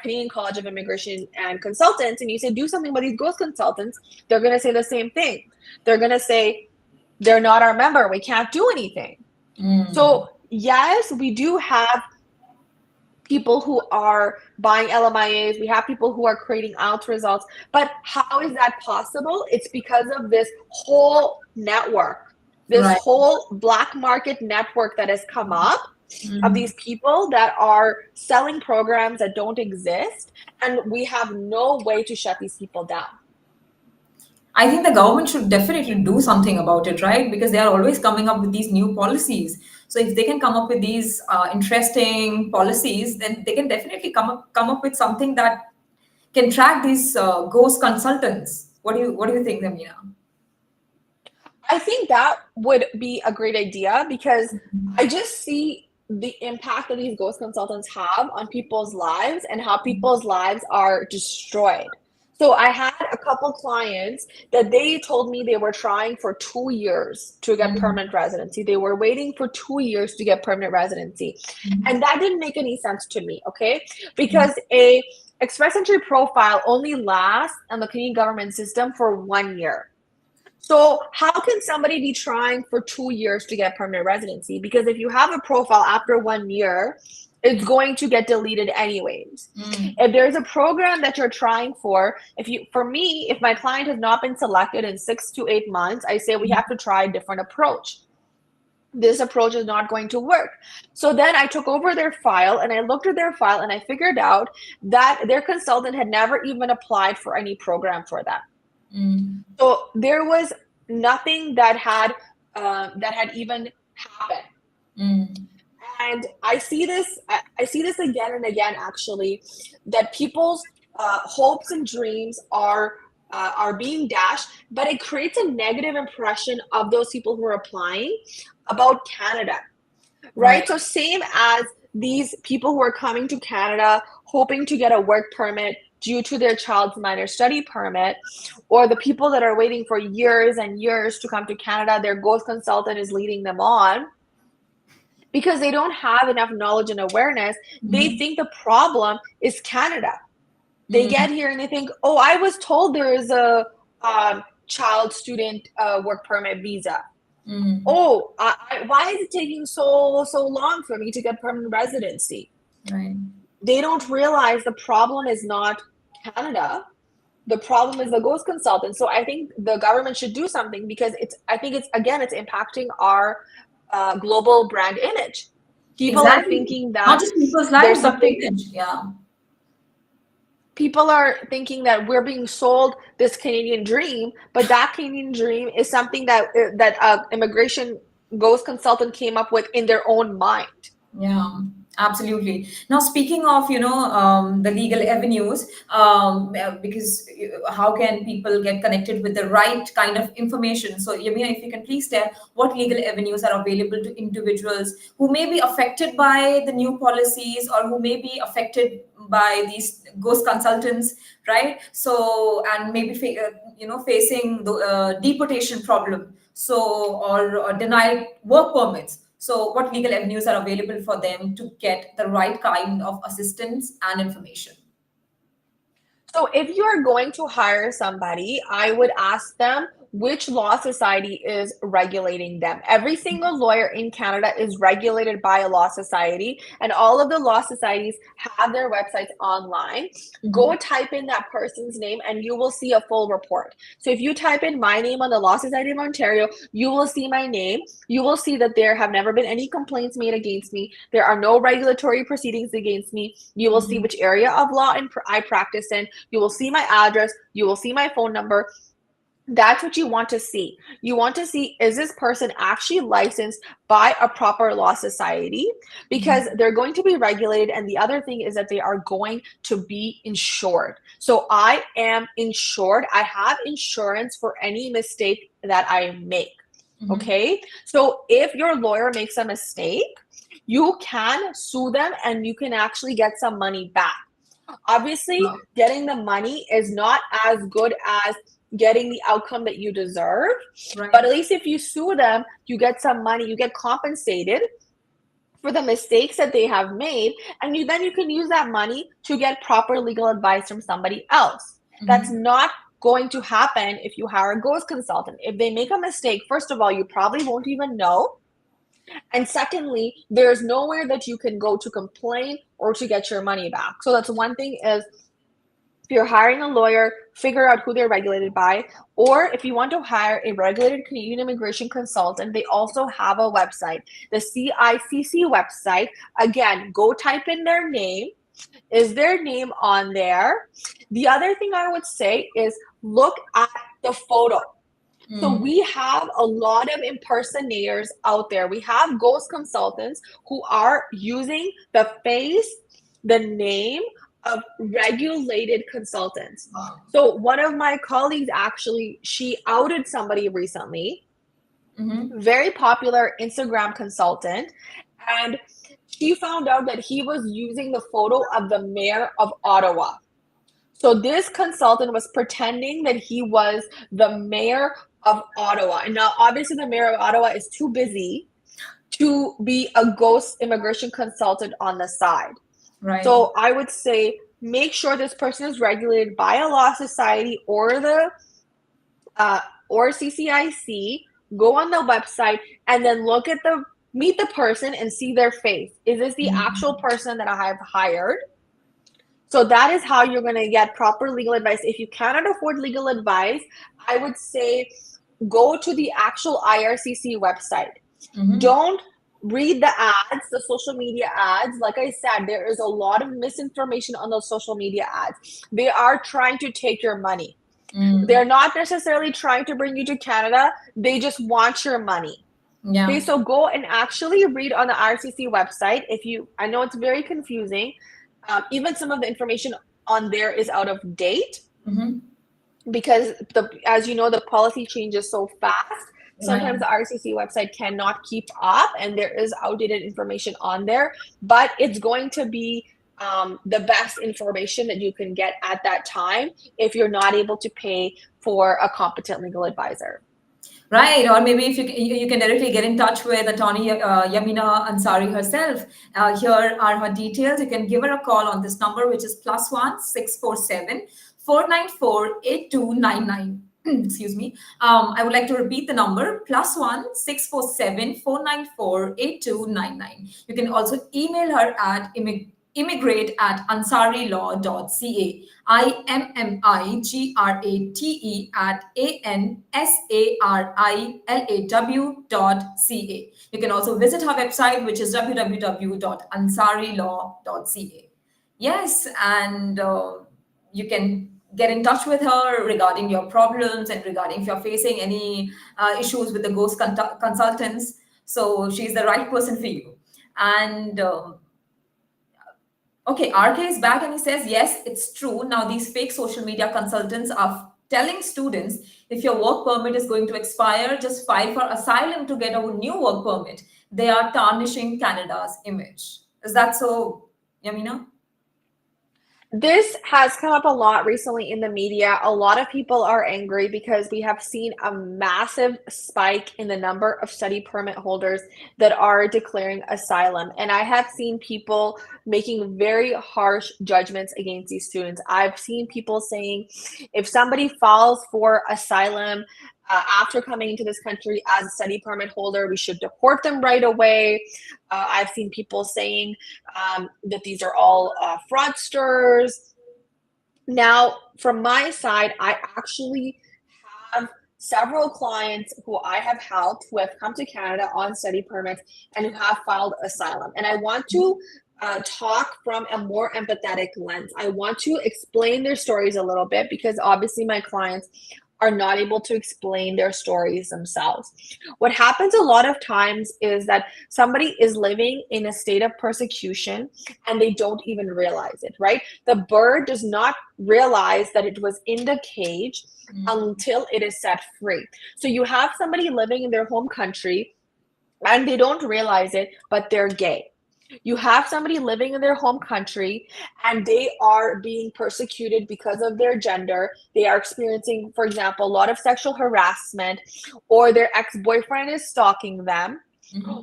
[SPEAKER 2] Canadian College of Immigration and Consultants, and you say, do something about these ghost consultants, they're going to say the same thing. They're going to say, they're not our member, we can't do anything. So yes, we do have people who are buying LMIAs, we have people who are creating IELTS results, but how is that possible? It's because of this whole network, this whole black market network that has come up of these people that are selling programs that don't exist, and we have no way to shut these people down.
[SPEAKER 1] I think the government should definitely do something about it, right? Because they are always coming up with these new policies. So if they can come up with these interesting policies, then they can definitely come up with something that can track these ghost consultants. What do you think, Yameena?
[SPEAKER 2] I think that would be a great idea because I just see the impact that these ghost consultants have on people's lives and how people's lives are destroyed. So I had a couple clients that they told me they were trying for 2 years to get permanent residency. They were waiting for 2 years to get permanent residency. And that didn't make any sense to me, okay? Because a express entry profile only lasts in the Canadian government system for 1 year. So how can somebody be trying for 2 years to get permanent residency? Because if you have a profile after 1 year, it's going to get deleted anyways. If there's a program that you're trying for, if my client has not been selected in 6 to 8 months, I say we have to try a different approach. This approach is not going to work. So then I took over their file and I looked at their file and I figured out that their consultant had never even applied for any program for them. So there was nothing that had even happened. And I see this again and again, actually, that people's hopes and dreams are being dashed, but it creates a negative impression of those people who are applying about Canada, right? So same as these people who are coming to Canada hoping to get a work permit due to their child's minor study permit, or the people that are waiting for years and years to come to Canada, their ghost consultant is leading them on. Because they don't have enough knowledge and awareness, they think the problem is Canada. They get here and they think, oh, I was told there is a child student work permit visa. Oh, why is it taking so long for me to get permanent residency? They don't realize the problem is not Canada. The problem is the ghost consultant. So I think the government should do something because it's impacting our global brand image. People are thinking that
[SPEAKER 1] not just people's lives, but image.
[SPEAKER 2] People are thinking that we're being sold this Canadian dream, but that Canadian dream is something that immigration ghost consultant came up with in their own mind.
[SPEAKER 1] Yeah, absolutely. Now, speaking of, the legal avenues, because how can people get connected with the right kind of information? So, Yameena, if you can please tell what legal avenues are available to individuals who may be affected by the new policies or who may be affected by these ghost consultants, right? So, and maybe, facing the deportation problem, or denied work permits. So what legal avenues are available for them to get the right kind of assistance and information?
[SPEAKER 2] So if you're going to hire somebody, I would ask them, which law society is regulating them. Every single lawyer in Canada is regulated by a law society, and all of the law societies have their websites online. Go type in that person's name and you will see a full report. So if you type in my name on the Law Society of Ontario, you will see my name. You will see that there have never been any complaints made against me. There are no regulatory proceedings against me. You will see which area of law I practice in. You will see my address. You will see my phone number. That's what you want to see. You want to see, is this person actually licensed by a proper law society? Because they're going to be regulated. And the other thing is that they are going to be insured. So I am insured. I have insurance for any mistake that I make. Okay. So if your lawyer makes a mistake, you can sue them and you can actually get some money back. Obviously, getting the money is not as good as getting the outcome that you deserve. But at least if you sue them, you get some money, you get compensated for the mistakes that they have made, and then you can use that money to get proper legal advice from somebody else. That's not going to happen if you hire a ghost consultant. If they make a mistake, first of all, you probably won't even know. And secondly, there's nowhere that you can go to complain or to get your money back. So that's one thing is, if you're hiring a lawyer, figure out who they're regulated by. Or if you want to hire a regulated Canadian immigration consultant, they also have a website, the CICC website. Again, go type in their name. Is their name on there? The other thing I would say is look at the photo. So we have a lot of impersonators out there. We have ghost consultants who are using the face, the name of regulated consultants. So one of my colleagues actually, she outed somebody recently, very popular Instagram consultant, and she found out that he was using the photo of the mayor of Ottawa. So this consultant was pretending that he was the mayor of Ottawa. And now obviously the mayor of Ottawa is too busy to be a ghost immigration consultant on the side. So I would say make sure this person is regulated by a law society or the or CCIC. Go on the website and then meet the person and see their face. Is this the actual person that I have hired? So that is how you're going to get proper legal advice. If you cannot afford legal advice, I would say go to the actual IRCC website. Don't read the ads, the social media ads. Like I said, there is a lot of misinformation on those social media ads. They are trying to take your money. They're not necessarily trying to bring you to Canada. They just want your money. Okay, so go and actually read on the IRCC website. I know it's very confusing. Even some of the information on there is out of date because as you know, the policy changes so fast. Sometimes the RCC website cannot keep up and there is outdated information on there, but it's going to be the best information that you can get at that time if you're not able to pay for a competent legal advisor.
[SPEAKER 1] Right, or maybe if you can directly get in touch with attorney Yameena Ansari herself. Here are her details. You can give her a call on this number, which is +1 647 494 8299. Excuse me. I would like to repeat the number, +1 647 494 8299. You can also email her at immigrate@ansarilaw.ca. IMMIGRATE@ANSARILAW.ca. You can also visit her website, which is www.ansarilaw.ca. Yes, and you can get in touch with her regarding your problems and regarding if you're facing any issues with the ghost consultants. So she's the right person for you. And okay, RK is back and he says, yes, it's true. Now, these fake social media consultants are telling students if your work permit is going to expire, just file for asylum to get a new work permit. They are tarnishing Canada's image. Is that so, Yameena?
[SPEAKER 2] This has come up a lot recently in the media. A lot of people are angry because we have seen a massive spike in the number of study permit holders that are declaring asylum. And I have seen people making very harsh judgments against these students. I've seen people saying if somebody files for asylum after coming into this country as a study permit holder, we should deport them right away. I've seen people saying that these are all fraudsters. Now, from my side, I actually have several clients who I have helped who have come to Canada on study permits and who have filed asylum. And I want to talk from a more empathetic lens. I want to explain their stories a little bit because obviously my clients are not able to explain their stories themselves. What happens a lot of times is that somebody is living in a state of persecution and they don't even realize it, right? The bird does not realize that it was in the cage until it is set free. So you have somebody living in their home country and they don't realize it, but they're gay. You have somebody living in their home country and they are being persecuted because of their gender. They are experiencing, for example, a lot of sexual harassment, or their ex-boyfriend is stalking them.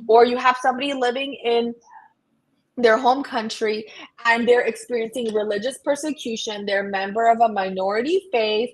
[SPEAKER 2] Or you have somebody living in their home country and they're experiencing religious persecution. They're a member of a minority faith,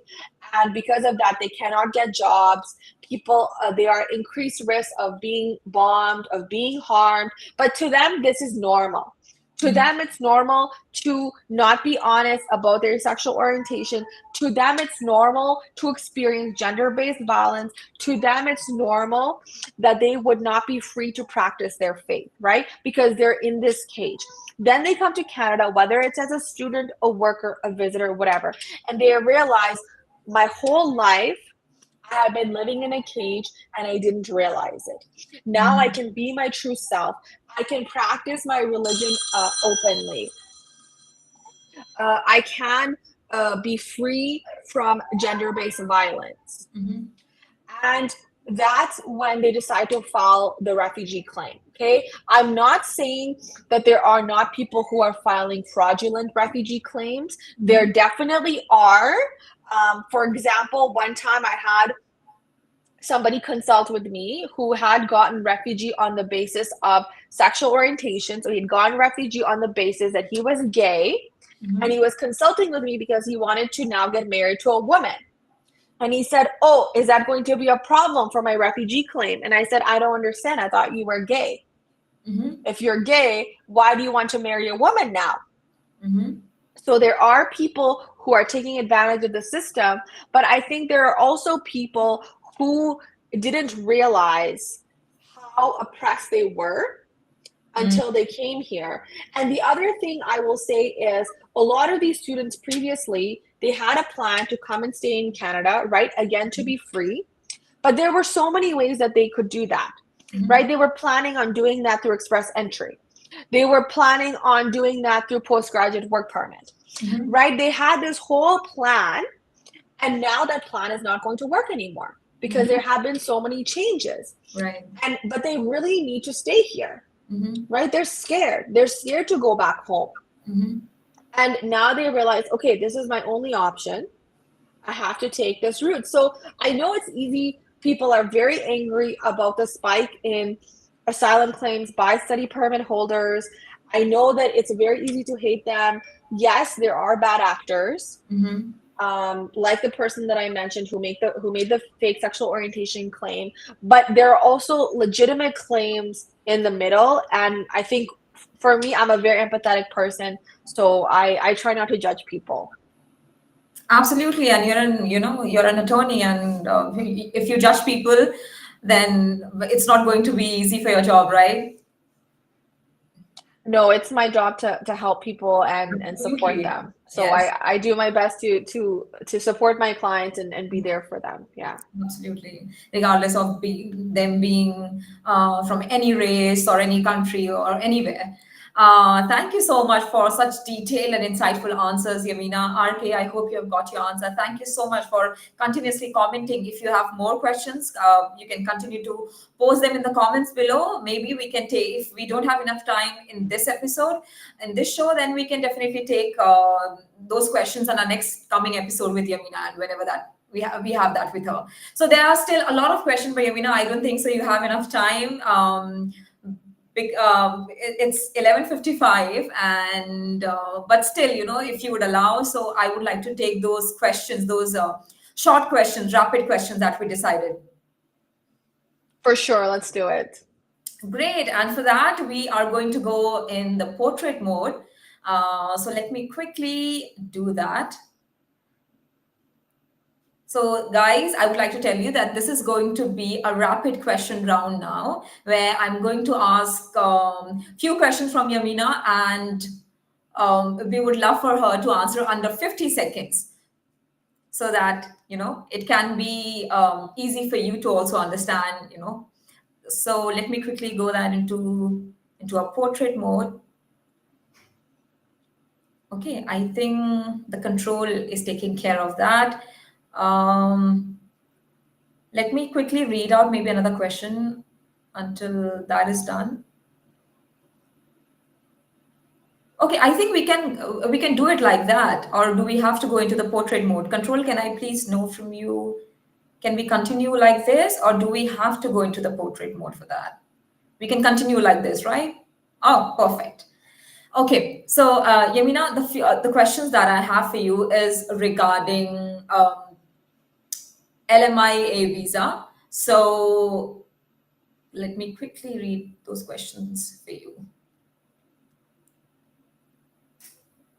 [SPEAKER 2] and because of that they cannot get jobs. People they are increased risk of being bombed, of being harmed, but to them this is normal. To them it's normal to not be honest about their sexual orientation. To them it's normal to experience gender-based violence. To them it's normal that they would not be free to practice their faith, right? Because they're in this cage. Then they come to Canada, whether it's as a student, a worker, a visitor, whatever, and they realize my whole life I have been living in a cage and I didn't realize it. Now I can be my true self. I can practice my religion openly. I can be free from gender-based violence. And that's when they decide to file the refugee claim. Okay, I'm not saying that there are not people who are filing fraudulent refugee claims. There definitely are. For example, one time I had somebody consult with me who had gotten refugee on the basis of sexual orientation. So he'd gotten refugee on the basis that he was gay, and he was consulting with me because he wanted to now get married to a woman. And he said, oh, is that going to be a problem for my refugee claim? And I said, I don't understand. I thought you were gay. If you're gay, why do you want to marry a woman now? So there are people who are taking advantage of the system, but I think there are also people who didn't realize how oppressed they were until they came here. And the other thing I will say is a lot of these students previously, they had a plan to come and stay in Canada, right? Again, to be free. But there were so many ways that they could do that, right? They were planning on doing that through express entry. They were planning on doing that through postgraduate work permit, right? They had this whole plan, and now that plan is not going to work anymore because there have been so many changes.
[SPEAKER 1] Right.
[SPEAKER 2] But they really need to stay here, right? They're scared. They're scared to go back home. And now they realize, okay, this is my only option. I have to take this route. So I know it's easy. People are very angry about the spike in asylum claims by study permit holders. I know that it's very easy to hate them. Yes, there are bad actors, like the person that I mentioned who made the fake sexual orientation claim. But there are also legitimate claims in the middle. And I think for me, I'm a very empathetic person, so I try not to judge people.
[SPEAKER 1] Absolutely, and you're an attorney, and if you judge people, then it's not going to be easy for your job, right?
[SPEAKER 2] No, it's my job to help people and support
[SPEAKER 1] Absolutely.
[SPEAKER 2] them. So
[SPEAKER 1] Yes,
[SPEAKER 2] I do my best to support my clients and be there for them. Yeah.
[SPEAKER 1] absolutely. Regardless of them being from any race or any country or anywhere. Thank you so much for such detailed and insightful answers, Yameena. RK, I hope you have got your answer. Thank you so much for continuously commenting. If you have more questions, you can continue to post them in the comments below. Maybe we can take, if we don't have enough time in this episode, in this show, then we can definitely take those questions on our next coming episode with Yameena, and whenever that we have that with her. So there are still a lot of questions by Yameena. I don't think so you have enough time. It's 11:55, and but still, if you would allow, so I would like to take those questions, those Short questions, rapid questions that we decided.
[SPEAKER 2] For sure, let's do it.
[SPEAKER 1] Great. And for that, we are going to go in the portrait mode. So let me quickly do that. So guys, I would like to tell you that this is going to be a rapid question round now, where I'm going to ask few questions from Yameena, and we would love for her to answer under 50 seconds, so that, it can be easy for you to also understand, So let me quickly go that into a portrait mode. Okay, I think the control is taking care of that. Let me quickly read out maybe another question until that is done. Okay, I think we can do it like that, or do we have to go into the portrait mode? Control, can I please know from you? Can we continue like this, or do we have to go into the portrait mode for that? We can continue like this, right? Oh, perfect. Okay, so Yameena, the questions that I have for you is regarding LMIA visa. So let me quickly read those questions for you.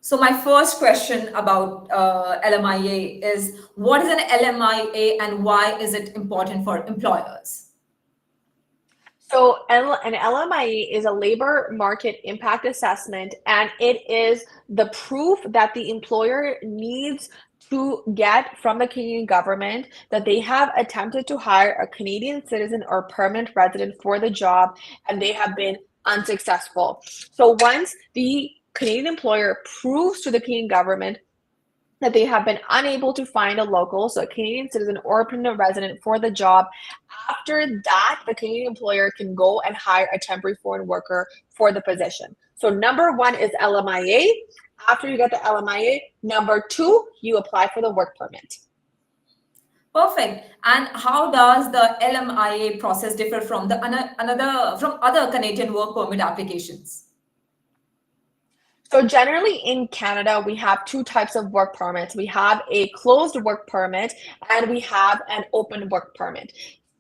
[SPEAKER 1] So my first question about LMIA is, what is an LMIA and why is it important for employers?
[SPEAKER 2] So an LMIA is a labor market impact assessment, and it is the proof that the employer needs to get from the Canadian government that they have attempted to hire a Canadian citizen or permanent resident for the job, and they have been unsuccessful. So once the Canadian employer proves to the Canadian government that they have been unable to find a local, so a Canadian citizen or a permanent resident for the job, after that, the Canadian employer can go and hire a temporary foreign worker for the position. So number one is LMIA. After you get the LMIA, number two, you apply for the work permit.
[SPEAKER 1] Perfect. And how does the LMIA process differ from from other Canadian work permit applications?
[SPEAKER 2] So generally in Canada, we have two types of work permits. We have a closed work permit and we have an open work permit.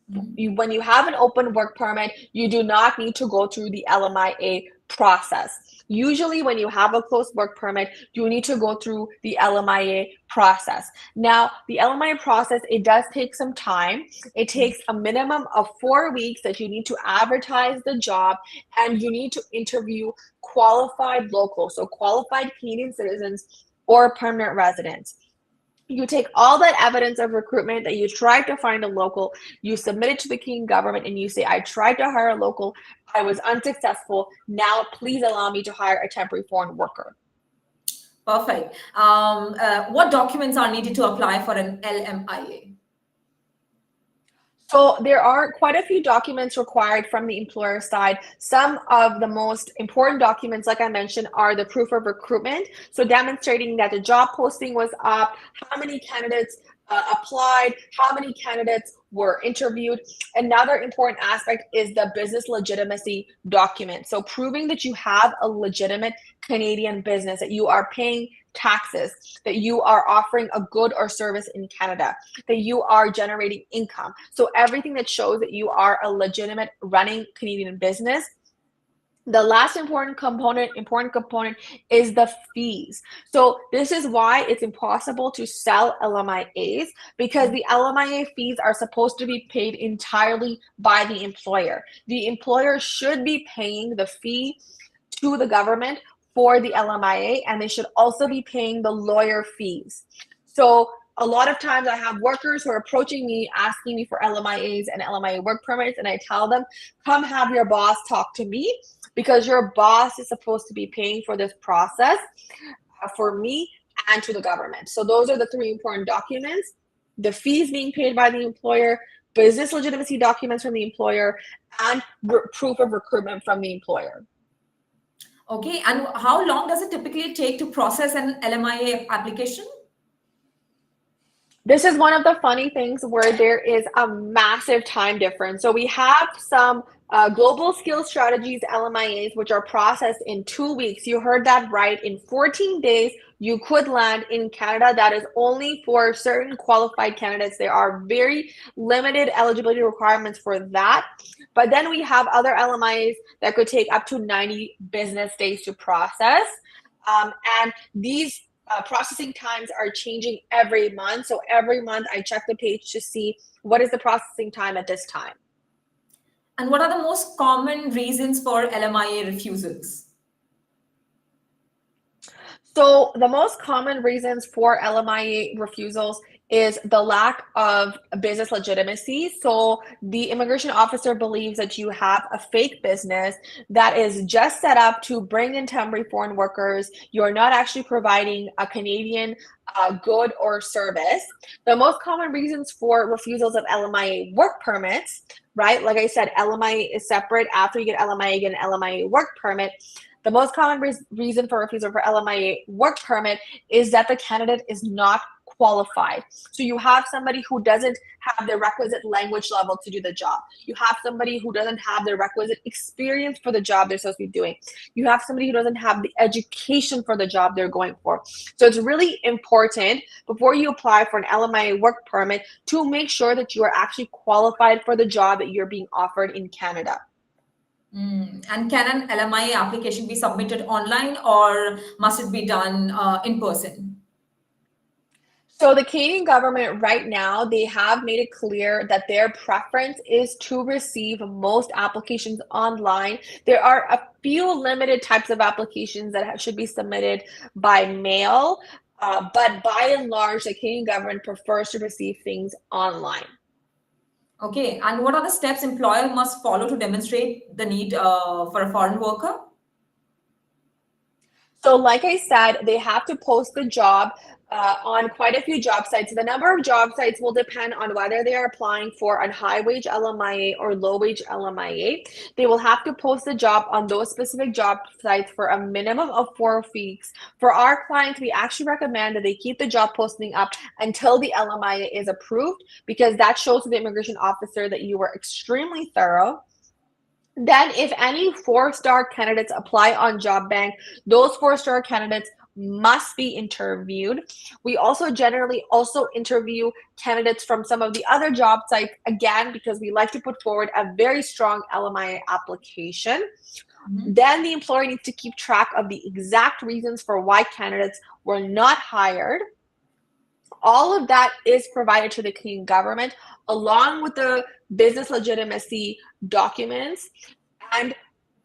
[SPEAKER 2] When you have an open work permit, you do not need to go through the LMIA process. Usually when you have a closed work permit, you need to go through the LMIA process. Now, the LMIA process, it does take some time. It takes a minimum of 4 weeks that you need to advertise the job, and you need to interview qualified locals, so qualified Canadian citizens or permanent residents. You take all that evidence of recruitment that you tried to find a local, you submit it to the Canadian government, and you say, I tried to hire a local, I was unsuccessful. Now, please allow me to hire a temporary foreign worker.
[SPEAKER 1] Perfect. What documents are needed to apply for an LMIA?
[SPEAKER 2] So there are quite a few documents required from the employer side. Some of the most important documents, like I mentioned, are the proof of recruitment. So demonstrating that the job posting was up, how many candidates applied, how many candidates were interviewed. Another important aspect is the business legitimacy document. So proving that you have a legitimate Canadian business, that you are paying taxes, that you are offering a good or service in Canada, that you are generating income. So everything that shows that you are a legitimate running Canadian business. The last important component is the fees. So this is why it's impossible to sell LMIAs, because the LMIA fees are supposed to be paid entirely by the employer. The employer should be paying the fee to the government for the LMIA, and they should also be paying the lawyer fees. So a lot of times I have workers who are approaching me, asking me for LMIAs and LMIA work permits, and I tell them, come have your boss talk to me, because your boss is supposed to be paying for this process for me and to the government. So those are the three important documents: the fees being paid by the employer, business legitimacy documents from the employer, and proof of recruitment from the employer.
[SPEAKER 1] Okay, and how long does it typically take to process an LMIA application?
[SPEAKER 2] This is one of the funny things where there is a massive time difference. So we have some Global skills strategies, LMIAs, which are processed in 2 weeks. You heard that right. In 14 days, you could land in Canada. That is only for certain qualified candidates. There are very limited eligibility requirements for that. But then we have other LMIAs that could take up to 90 business days to process. And these processing times are changing every month. So every month I check the page to see what is the processing time at this time.
[SPEAKER 1] And what are the most common reasons for LMIA refusals?
[SPEAKER 2] So the most common reasons for LMIA refusals is the lack of business legitimacy. So the immigration officer believes that you have a fake business that is just set up to bring in temporary foreign workers. You're not actually providing a Canadian good or service. The most common reasons for refusals of LMIA work permits, right? Like I said, LMIA is separate. After you get LMIA, you get an LMIA work permit. The most common reason for refusal for LMIA work permit is that the candidate is not qualified. So you have somebody who doesn't have the requisite language level to do the job. You have somebody who doesn't have the requisite experience for the job they're supposed to be doing. You have somebody who doesn't have the education for the job they're going for. So it's really important before you apply for an LMIA work permit to make sure that you are actually qualified for the job that you're being offered in Canada.
[SPEAKER 1] And can an LMIA application be submitted online or must it be done in person?
[SPEAKER 2] So the Canadian government right now, they have made it clear that their preference is to receive most applications online. There are a few limited types of applications that should be submitted by mail, but by and large, the Canadian government prefers to receive things online.
[SPEAKER 1] Okay, and what are the steps employer must follow to demonstrate the need for a foreign worker?
[SPEAKER 2] So like I said, they have to post the job on quite a few job sites. The number of job sites will depend on whether they are applying for a high wage LMIA or low wage LMIA. They will have to post the job on those specific job sites for a minimum of 4 weeks. For our clients, we actually recommend that they keep the job posting up until the LMIA is approved, because that shows to the immigration officer that you were extremely thorough. Then if any 4-star candidates apply on Job Bank, those 4-star candidates must be interviewed. We also generally also interview candidates from some of the other job sites, again, because we like to put forward a very strong LMIA application. Then the employer needs to keep track of the exact reasons for why candidates were not hired. All of that is provided to the Canadian government along with the business legitimacy documents. And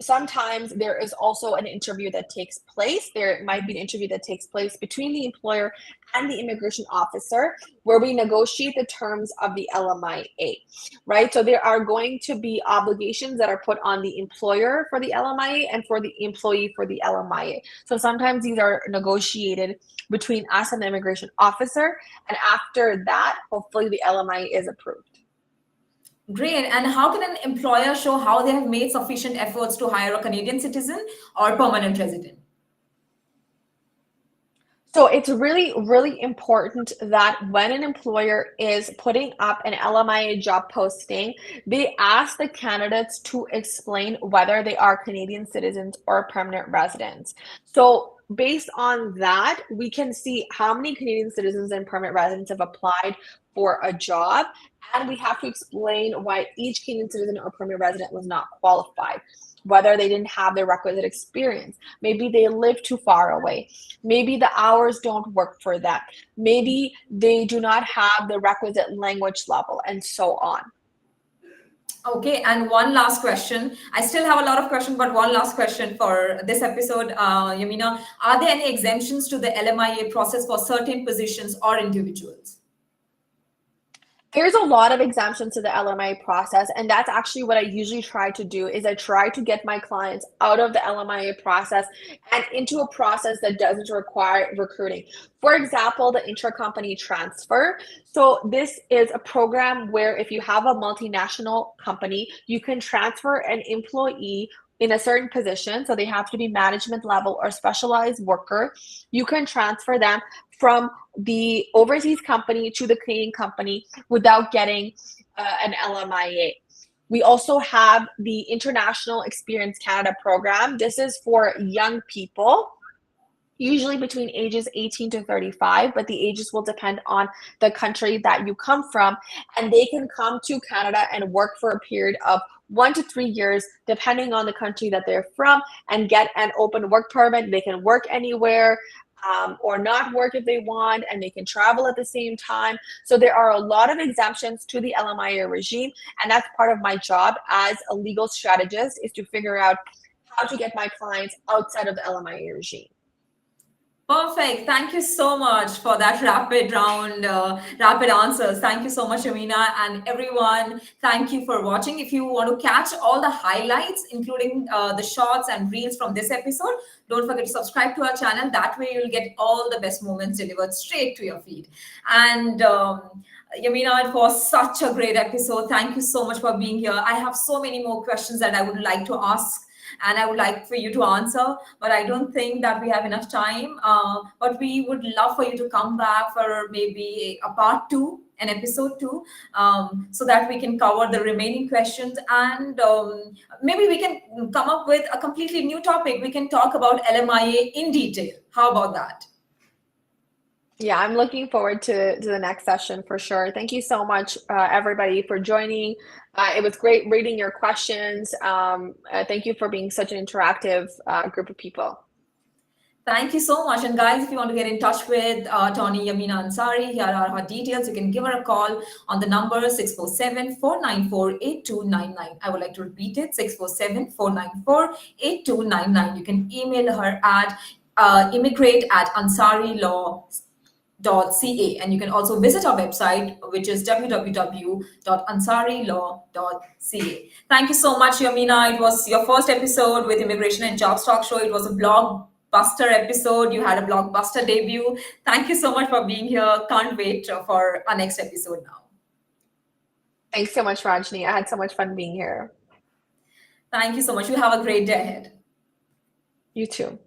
[SPEAKER 2] sometimes there is also an interview that takes place. There might be an interview that takes place between the employer and the immigration officer where we negotiate the terms of the LMIA, right? So there are going to be obligations that are put on the employer for the LMIA and for the employee for the LMIA. So sometimes these are negotiated between us and the immigration officer. And after that, hopefully the LMIA is approved.
[SPEAKER 1] Great. And how can an employer show how they have made sufficient efforts to hire a Canadian citizen or permanent resident?
[SPEAKER 2] So it's really, really important that when an employer is putting up an LMIA job posting, they ask the candidates to explain whether they are Canadian citizens or permanent residents. So based on that, we can see how many Canadian citizens and permanent residents have applied for a job, and we have to explain why each Canadian citizen or permanent resident was not qualified. Whether they didn't have the requisite experience, maybe they live too far away, maybe the hours don't work for them, maybe they do not have the requisite language level, and so on.
[SPEAKER 1] Okay, and one last question. I still have a lot of questions, but one last question for this episode, Yameena. Are there any exemptions to the LMIA process for certain positions or individuals?
[SPEAKER 2] There's a lot of exemptions to the LMIA process, and that's actually what I usually try to do is I try to get my clients out of the LMIA process and into a process that doesn't require recruiting. For example, the intercompany transfer. So this is a program where if you have a multinational company, you can transfer an employee in a certain position, so they have to be management level or specialized worker. You can transfer them from the overseas company to the Canadian company without getting an LMIA. We also have the International Experience Canada program. This is for young people, usually between ages 18 to 35, but the ages will depend on the country that you come from. And they can come to Canada and work for a period of 1 to 3 years, depending on the country that they're from, and get an open work permit. They can work anywhere. Or not work if they want, and they can travel at the same time. So there are a lot of exemptions to the LMIA regime, and that's part of my job as a legal strategist, is to figure out how to get my clients outside of the LMIA regime.
[SPEAKER 1] Perfect. Thank you so much for that rapid answers. Thank you so much, Yameena, and everyone. Thank you for watching. If you want to catch all the highlights, including the shorts and reels from this episode, don't forget to subscribe to our channel. That way, you'll get all the best moments delivered straight to your feed. And Yameena, it was such a great episode. Thank you so much for being here. I have so many more questions that I would like to ask, and I would like for you to answer, but I don't think that we have enough time. But we would love for you to come back for maybe a part 2, an episode 2, so that we can cover the remaining questions, and maybe we can come up with a completely new topic. We can talk about LMIA in detail. How about that?
[SPEAKER 2] Yeah, I'm looking forward to the next session for sure. Thank you so much, everybody, for joining. It was great reading your questions. Thank you for being such an interactive group of people.
[SPEAKER 1] Thank you so much. And guys, if you want to get in touch with Attorney Yameena Ansari, here are her details. You can give her a call on the number 647-494-8299. I would like to repeat it, 647-494-8299. You can email her at immigrate@ansarilaw.ca, and you can also visit our website, which is www.ansarilaw.ca. Thank you so much, Yameena. It was your first episode with Immigration and Jobs Talk Show. It was a blockbuster episode. You had a blockbuster debut. Thank you so much for being here. Can't wait for our next episode now.
[SPEAKER 2] Thanks so much, Rajni. I had so much fun being here.
[SPEAKER 1] Thank you so much. You have a great day ahead.
[SPEAKER 2] You too.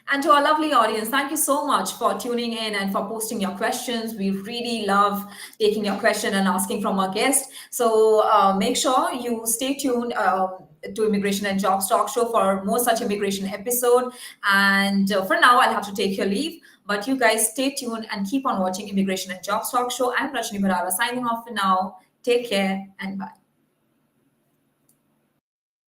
[SPEAKER 1] And to our lovely audience, thank you so much for tuning in and for posting your questions. We really love taking your question and asking from our guests. So make sure you stay tuned to Immigration and Jobs Talk Show for more such immigration episode. And for now, I'll have to take your leave. But you guys stay tuned and keep on watching Immigration and Jobs Talk Show. I'm Rajni Bharara signing off for now. Take care and bye.